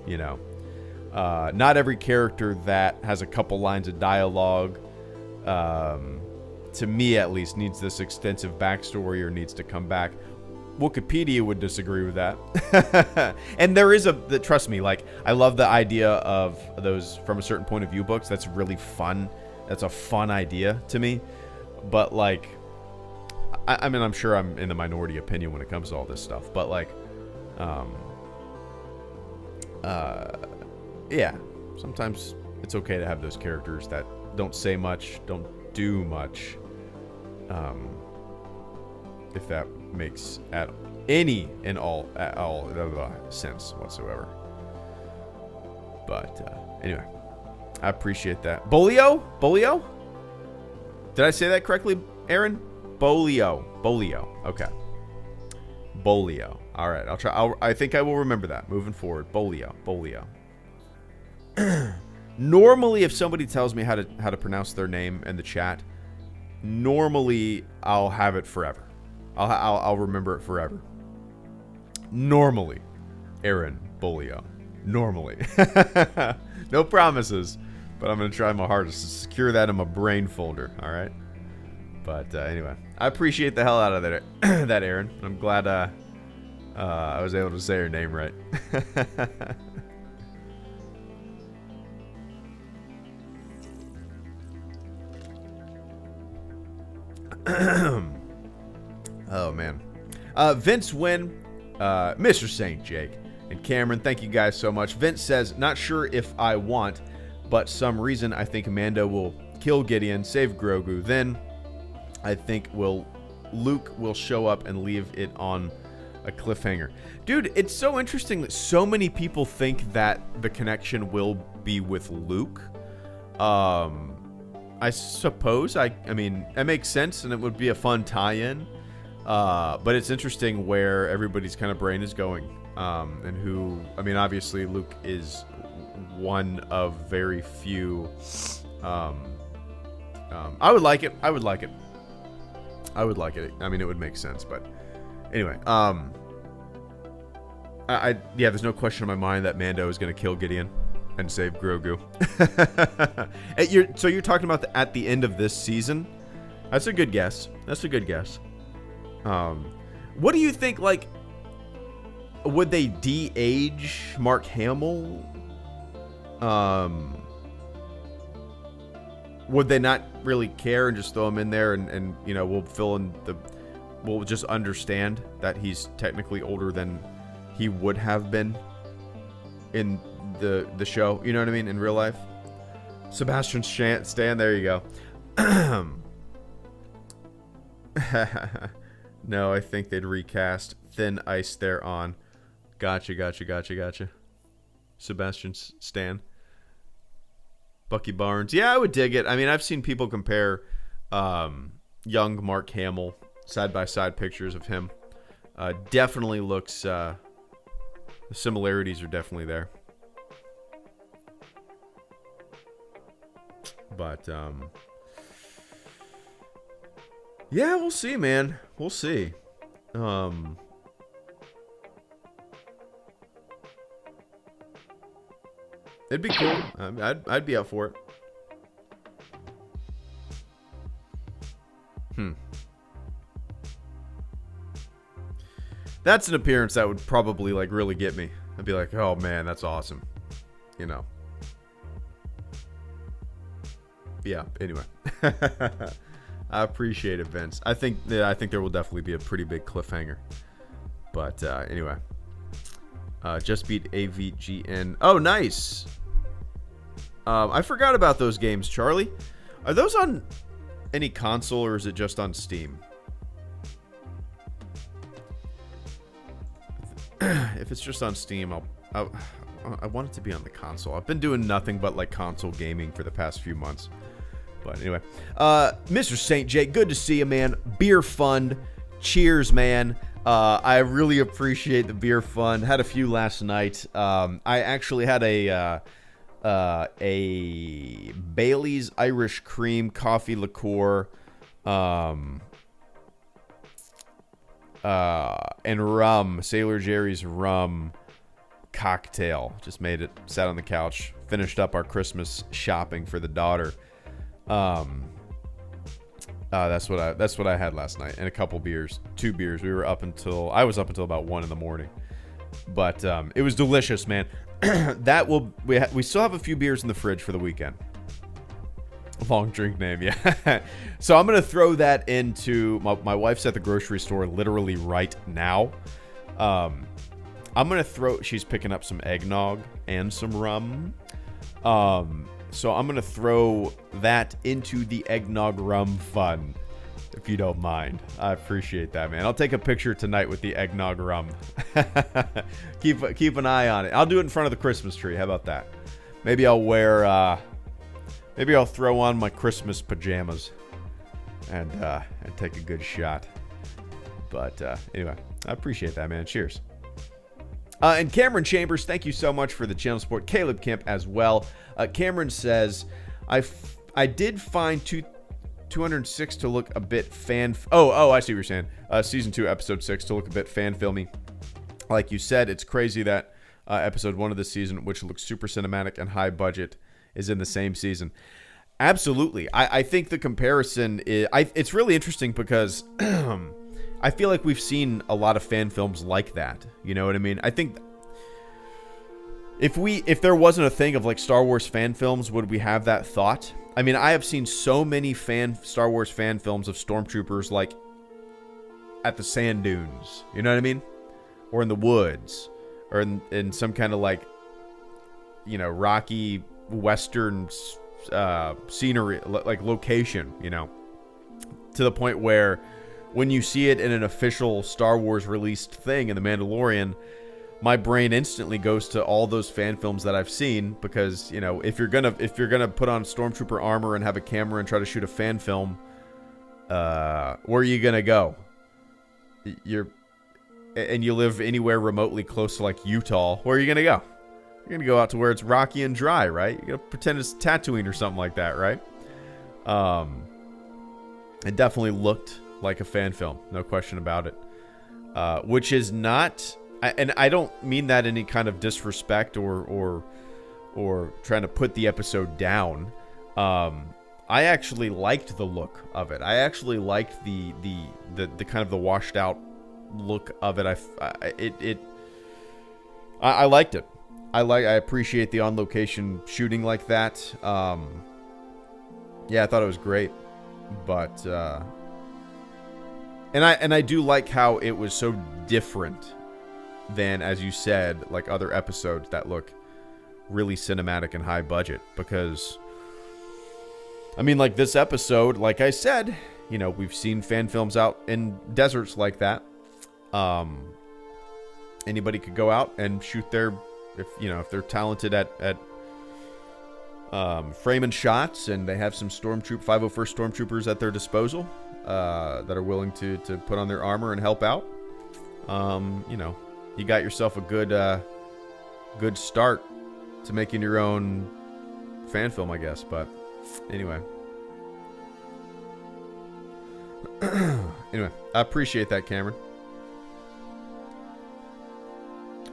Not every character that has a couple lines of dialogue, to me at least, needs this extensive backstory or needs to come back. Wikipedia would disagree with that. And there is trust me, like, I love the idea of those from a certain point of view books. That's really fun. That's a fun idea to me. But, like, I mean, I'm sure I'm in the minority opinion when it comes to all this stuff. But, like, yeah, sometimes it's okay to have those characters that don't say much, don't do much. If that makes at all sense whatsoever. But anyway, I appreciate that. Bolio? Did I say that correctly, Aaron? Bolio. Okay. Bolio. All right. I'll try. I think I will remember that moving forward. Bolio. Normally, if somebody tells me how to pronounce their name in the chat, normally I'll have it forever. I'll remember it forever. Normally, Aaron Bolio. Normally. No promises, but I'm going to try my hardest to secure that in my brain folder, all right? But anyway, I appreciate the hell out of that, Aaron. I'm glad I was able to say your name right. Oh, man. Vince Wynn, Mr. St. Jake, and Cameron, thank you guys so much. Vince says, not sure if I want, but some reason I think Mando will kill Gideon, save Grogu. Then I think Luke will show up and leave it on a cliffhanger. Dude, it's so interesting that so many people think that the connection will be with Luke. I suppose, I mean, that makes sense, and it would be a fun tie-in. But it's interesting where everybody's kind of brain is going. And who, I mean, obviously Luke is one of very few. I would like it. I mean, it would make sense, but anyway, yeah, there's no question in my mind that Mando is going to kill Gideon and save Grogu. So you're talking about at the end of this season? That's a good guess. What do you think, like, would they de-age Mark Hamill? Would they not really care and just throw him in there and we'll just understand that he's technically older than he would have been in the show, you know what I mean, in real life? Sebastian Stan, there you go. No, I think they'd recast Thin Ice there on. Gotcha. Sebastian Stan. Bucky Barnes. Yeah, I would dig it. I mean, I've seen people compare young Mark Hamill, side-by-side pictures of him. Definitely looks... the similarities are definitely there. But, yeah, we'll see, man. We'll see. It'd be cool. I'd be up for it. That's an appearance that would probably, like, really get me. I'd be like, oh man, that's awesome. You know. yeah. Anyway, I appreciate it, Vince. I think there will definitely be a pretty big cliffhanger. But anyway, just beat AVGN. Oh, nice. I forgot about those games, Charlie. Are those on any console or is it just on Steam? If it's just on Steam, I want it to be on the console. I've been doing nothing but like console gaming for the past few months. But anyway, Mr. St. J, good to see you, man. Beer fund. Cheers, man. I really appreciate the beer fund. Had a few last night. I actually had a Bailey's Irish Cream coffee liqueur and rum, Sailor Jerry's rum cocktail. Just made it, sat on the couch, finished up our Christmas shopping for the daughter. That's what I had last night, and a couple beers, 2 beers. I was up until about 1 in the morning, but it was delicious, man. We still have a few beers in the fridge for the weekend. Long drink name, yeah. So I'm gonna throw that into my wife's at the grocery store literally right now. She's picking up some eggnog and some rum. So I'm gonna throw that into the eggnog rum fun, if you don't mind. I appreciate that, man. I'll take a picture tonight with the eggnog rum. Keep an eye on it. I'll do it in front of the Christmas tree. How about that? Maybe I'll throw on my Christmas pajamas and take a good shot. But anyway, I appreciate that, man. Cheers. And Cameron Chambers, thank you so much for the channel support. Caleb Kemp as well. Cameron says, I did find 206 to look a bit fan... Oh, I see what you're saying. Season 2, Episode 6 to look a bit fan-filmy. Like you said, it's crazy that Episode 1 of this season, which looks super cinematic and high budget, is in the same season. Absolutely. I think the comparison is... it's really interesting because... I feel like we've seen a lot of fan films like that. You know what I mean? I think if there wasn't a thing of like Star Wars fan films, would we have that thought? I mean, I have seen so many Star Wars fan films of stormtroopers like at the sand dunes. You know what I mean? Or in the woods, or in some kind of like, you know, rocky western scenery, like location. You know, to the point where when you see it in an official Star Wars released thing in The Mandalorian, my brain instantly goes to all those fan films that I've seen, because, you know, if you're gonna put on stormtrooper armor and have a camera and try to shoot a fan film, where are you gonna go? You live anywhere remotely close to like Utah, where are you gonna go? You're gonna go out to where it's rocky and dry, right? You're gonna pretend it's Tatooine or something like that, right? It definitely looked like a fan film, no question about it. Which is not, and I don't mean that in any kind of disrespect or trying to put the episode down. I actually liked the look of it. I actually liked the kind of the washed out look of it. I liked it. I appreciate the on location shooting like that. Yeah, I thought it was great, but. And I do like how it was so different than, as you said, like other episodes that look really cinematic and high budget. Because, I mean, like this episode, like I said, you know, we've seen fan films out in deserts like that. Anybody could go out and shoot if they're talented at framing shots, and they have some 501st Stormtroopers at their disposal. That are willing to put on their armor and help out. You know, you got yourself a good start to making your own fan film, I guess. But anyway, I appreciate that, Cameron.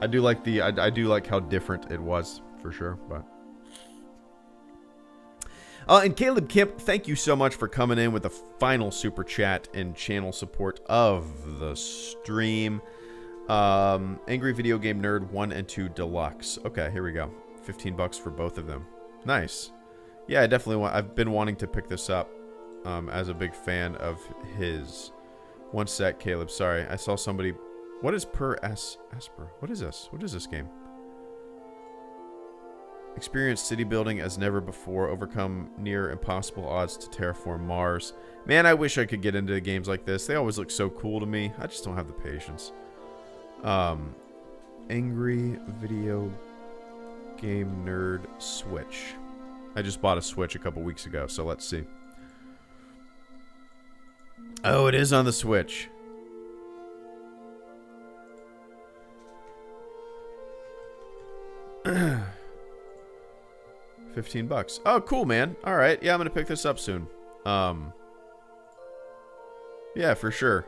I do like how different it was, for sure. But and Caleb Kemp, thank you so much for coming in with the final super chat and channel support of the stream. Angry Video Game Nerd 1 and 2 Deluxe. Okay, here we go. $15 for both of them. Nice. Yeah, I definitely want. I've been wanting to pick this up as a big fan of his. One sec, Caleb. Sorry, I saw somebody. What is Asper? What is this? What is this game? Experience city building as never before. Overcome near impossible odds to terraform Mars. Man, I wish I could get into games like this. They always look so cool to me. I just don't have the patience. Angry video game nerd Switch. I just bought a Switch a couple weeks ago, so let's see. Oh, it is on the Switch. $15. Oh, cool, man. All right. Yeah, I'm going to pick this up soon. Yeah, for sure.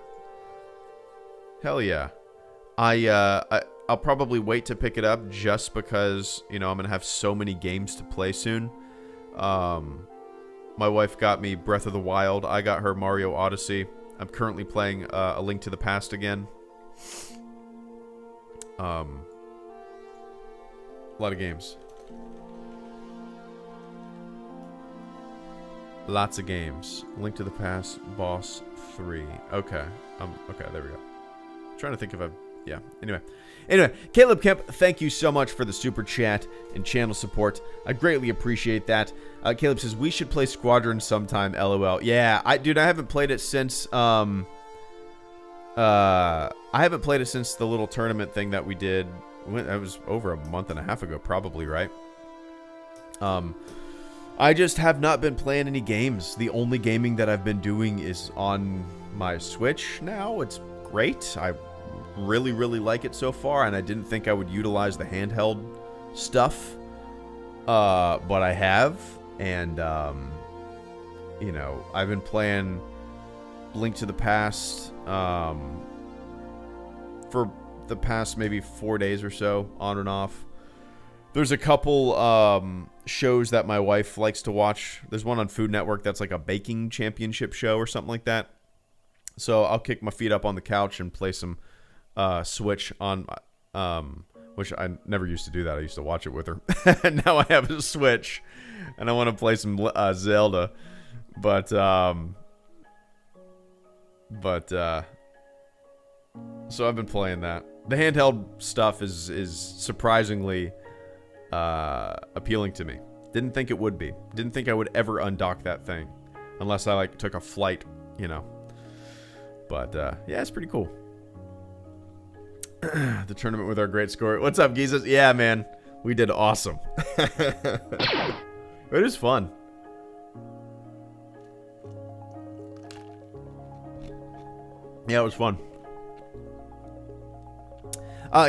Hell yeah. I'll probably wait to pick it up just because, you know, I'm going to have so many games to play soon. My wife got me Breath of the Wild. I got her Mario Odyssey. I'm currently playing A Link to the Past again. A lot of games. Lots of games. Link to the Past, Boss 3. Okay. Okay, there we go. I'm trying to think if I've... Yeah, anyway, Caleb Kemp, thank you so much for the super chat and channel support. I greatly appreciate that. Caleb says, we should play Squadron sometime, LOL. Yeah, I haven't played it since, I haven't played it since the little tournament thing that we did. It was over a month and a half ago, probably, right? I just have not been playing any games. The only gaming that I've been doing is on my Switch now. It's great. I really, really like it so far, and I didn't think I would utilize the handheld stuff, but I have, and, you know, I've been playing Link to the Past, for the past maybe 4 days or so, on and off. There's a couple, shows that my wife likes to watch. There's one on Food Network that's like a baking championship show or something like that. So I'll kick my feet up on the couch and play some Switch on, which I never used to do that. I used to watch it with her. And now I have a Switch, and I want to play some Zelda. But so I've been playing that. The handheld stuff is surprisingly appealing to me. Didn't think it would be. Didn't think I would ever undock that thing, unless I like took a flight, you know. But yeah, it's pretty cool. The tournament with our great score. What's up, geezers? Yeah, man. We did awesome. It is fun. Yeah, it was fun.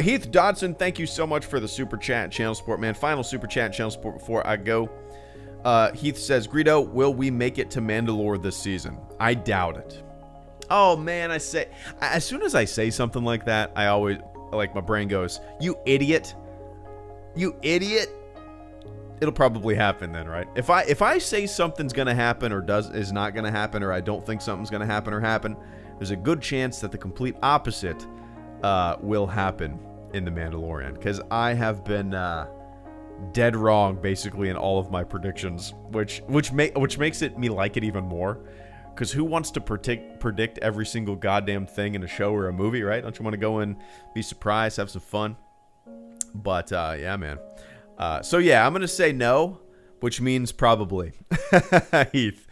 Heath Dodson, thank you so much for the super chat channel support, man. Final super chat channel support before I go. Heath says, Greedo, will we make it to Mandalore this season? I doubt it. Oh, man, as soon as I say something like that, I always, like, my brain goes, you idiot. You idiot. It'll probably happen then, right? If I say something's going to happen or is not going to happen, or I don't think something's going to happen or happen, there's a good chance that the complete opposite will happen in The Mandalorian. Because I have been dead wrong, basically, in all of my predictions, which makes me like it even more. Because who wants to predict every single goddamn thing in a show or a movie, right? Don't you want to go and be surprised, have some fun? But, yeah, man. So, yeah, I'm going to say no, which means probably, Heath.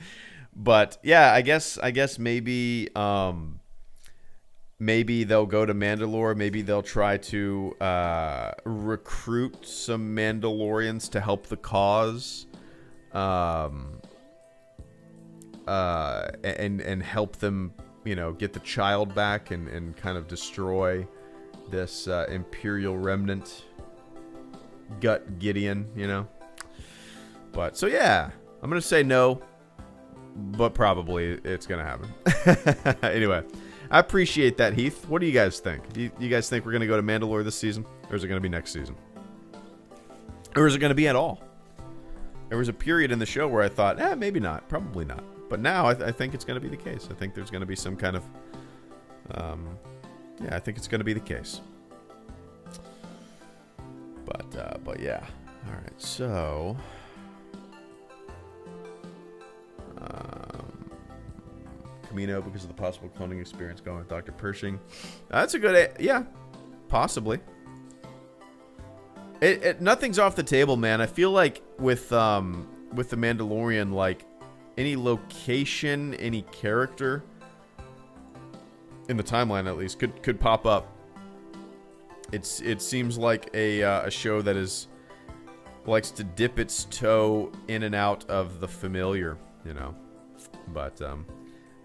But, yeah, I guess maybe, maybe they'll go to Mandalore. Maybe they'll try to recruit some Mandalorians to help the cause. And help them, you know, get the child back and kind of destroy this Imperial remnant. Gut Gideon, you know. But, so yeah, I'm going to say no, but probably it's going to happen. Anyway, I appreciate that, Heath. What do you guys think? Do you guys think we're going to go to Mandalore this season? Or is it going to be next season? Or is it going to be at all? There was a period in the show where I thought, maybe not, probably not. But now I think it's going to be the case. I think there's going to be some kind of, yeah, I think it's going to be the case. But yeah. All right, so Camino because of the possible cloning experience going with Dr. Pershing. That's a good... Yeah, possibly. Nothing's off the table, man. I feel like with the Mandalorian, like, any location, any character, in the timeline at least, could pop up. It seems like a show that likes to dip its toe in and out of the familiar, you know. But I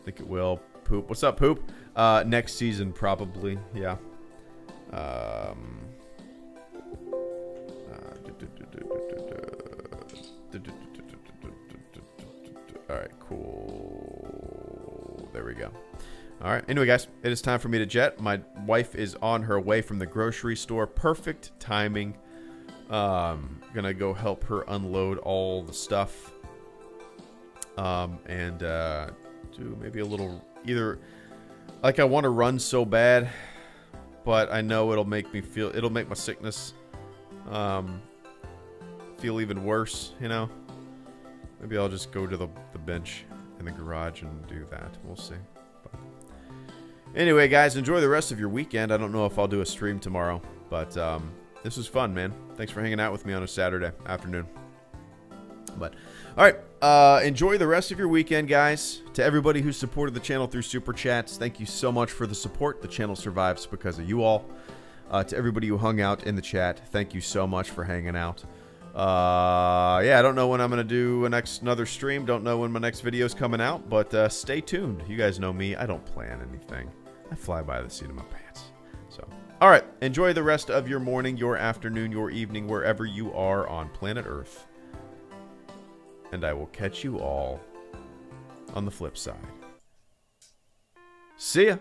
think it will. Poop. What's up, Poop? Next season, probably. Yeah. All right, cool. There we go. All right. Anyway, guys, it is time for me to jet. My wife is on her way from the grocery store. Perfect timing. Gonna go help her unload all the stuff. And do maybe a little either. Like, I want to run so bad, but I know it'll make my sickness feel even worse, you know. Maybe I'll just go to the bench in the garage and do that. We'll see. But anyway, guys, enjoy the rest of your weekend. I don't know if I'll do a stream tomorrow, but this was fun, man. Thanks for hanging out with me on a Saturday afternoon. But all right, enjoy the rest of your weekend, guys. To everybody who supported the channel through Super Chats, thank you so much for the support. The channel survives because of you all. To everybody who hung out in the chat, thank you so much for hanging out. Yeah, I don't know when I'm going to do another stream. Don't know when my next video is coming out, but stay tuned. You guys know me. I don't plan anything. I fly by the seat of my pants. So, all right. Enjoy the rest of your morning, your afternoon, your evening, wherever you are on planet Earth. And I will catch you all on the flip side. See ya.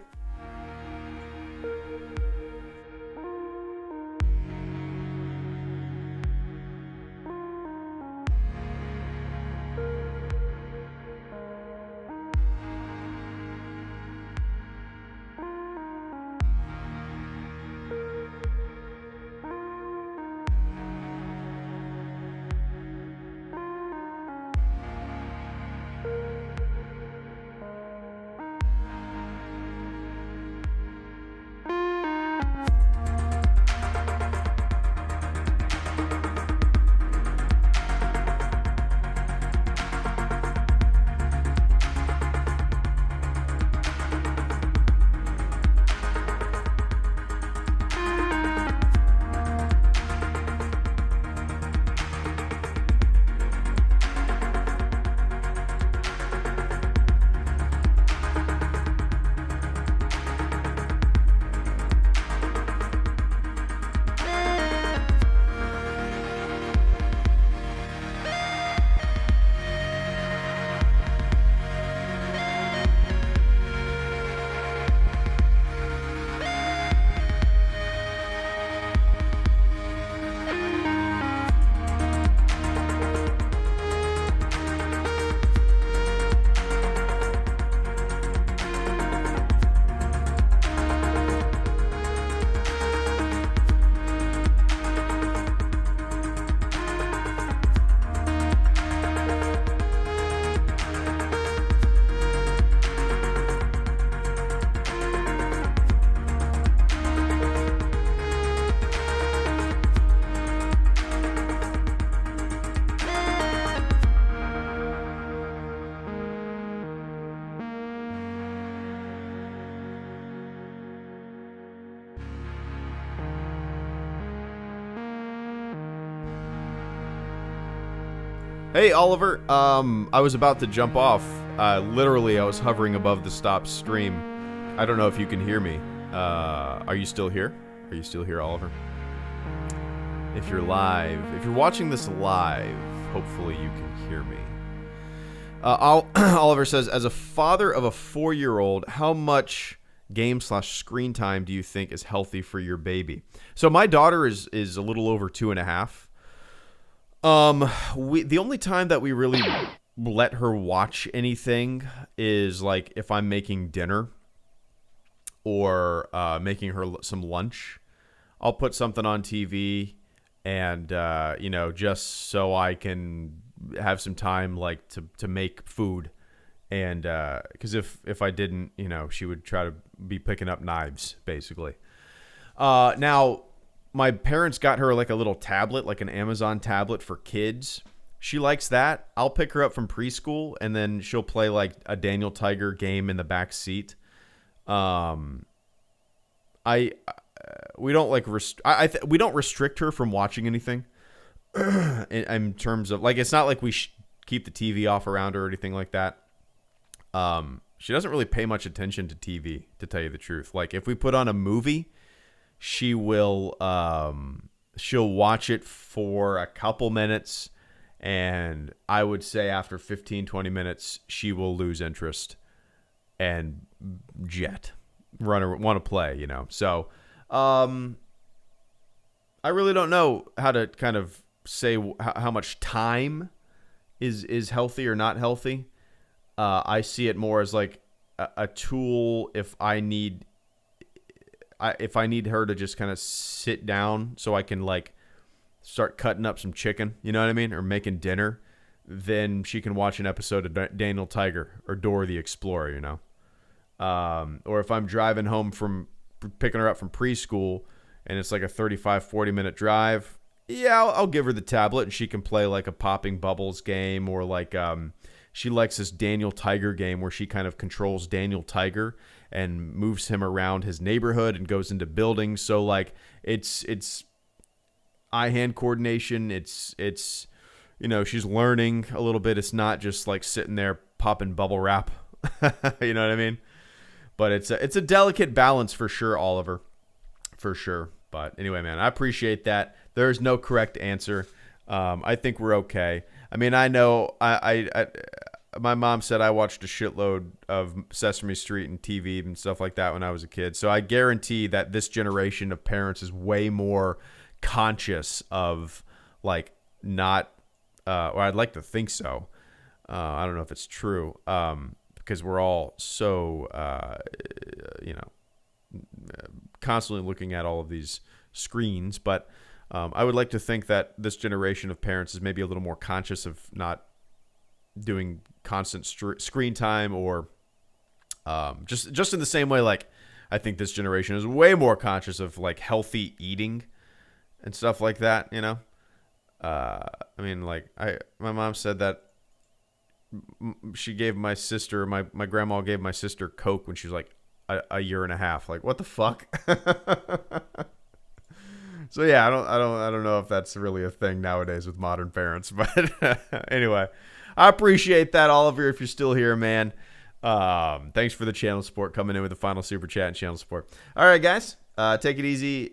Hey, Oliver. I was about to jump off. Literally, I was hovering above the stop stream. I don't know if you can hear me. Are you still here? Are you still here, Oliver? If you're watching this live, hopefully you can hear me. Oliver says, as a father of a 4-year-old, how much game/screen time do you think is healthy for your baby? So my daughter is a little over 2.5. The only time that we really let her watch anything is like if I'm making dinner or making her some lunch. I'll put something on TV and just so I can have some time like to make food And because if I didn't, she would try to be picking up knives, basically. Now, my parents got her like a little tablet, like an Amazon tablet for kids. She likes that. I'll pick her up from preschool, and then she'll play like a Daniel Tiger game in the back seat. We don't like we don't restrict her from watching anything. in terms of like, it's not like we keep the TV off around her or anything like that. She doesn't really pay much attention to TV, to tell you the truth. Like if we put on a movie, she will she'll watch it for a couple minutes, and I would say after 15-20 minutes she will lose interest and want to play, So I really don't know how to kind of say how much time is healthy or not healthy. I see it more as like a tool if I need her to just kind of sit down so I can like start cutting up some chicken, you know what I mean? Or making dinner, then she can watch an episode of Daniel Tiger or Dora the Explorer, or if I'm driving home from picking her up from preschool and it's like a 35-40 minute drive, yeah, I'll give her the tablet and she can play like a popping bubbles game, or like she likes this Daniel Tiger game where she kind of controls Daniel Tiger and moves him around his neighborhood and goes into buildings. So like it's eye-hand coordination. It's she's learning a little bit. It's not just like sitting there popping bubble wrap. You know what I mean? But it's a delicate balance for sure, Oliver. For sure. But anyway, man, I appreciate that. There's no correct answer. I think we're okay. I mean, I know my mom said I watched a shitload of Sesame Street and TV and stuff like that when I was a kid. So I guarantee that this generation of parents is way more conscious of like not, or I'd like to think so. I don't know if it's true, because we're all so, constantly looking at all of these screens. But I would like to think that this generation of parents is maybe a little more conscious of not doing constant screen time, or just in the same way, like I think this generation is way more conscious of like healthy eating and stuff like that. I mean, like my mom said that she gave my sister, my grandma gave my sister Coke when she was like a year and a half. Like, what the fuck? So yeah, I don't know if that's really a thing nowadays with modern parents, but anyway, I appreciate that, Oliver, if you're still here, man. Thanks for the channel support, coming in with the final super chat and channel support. All right, guys, take it easy.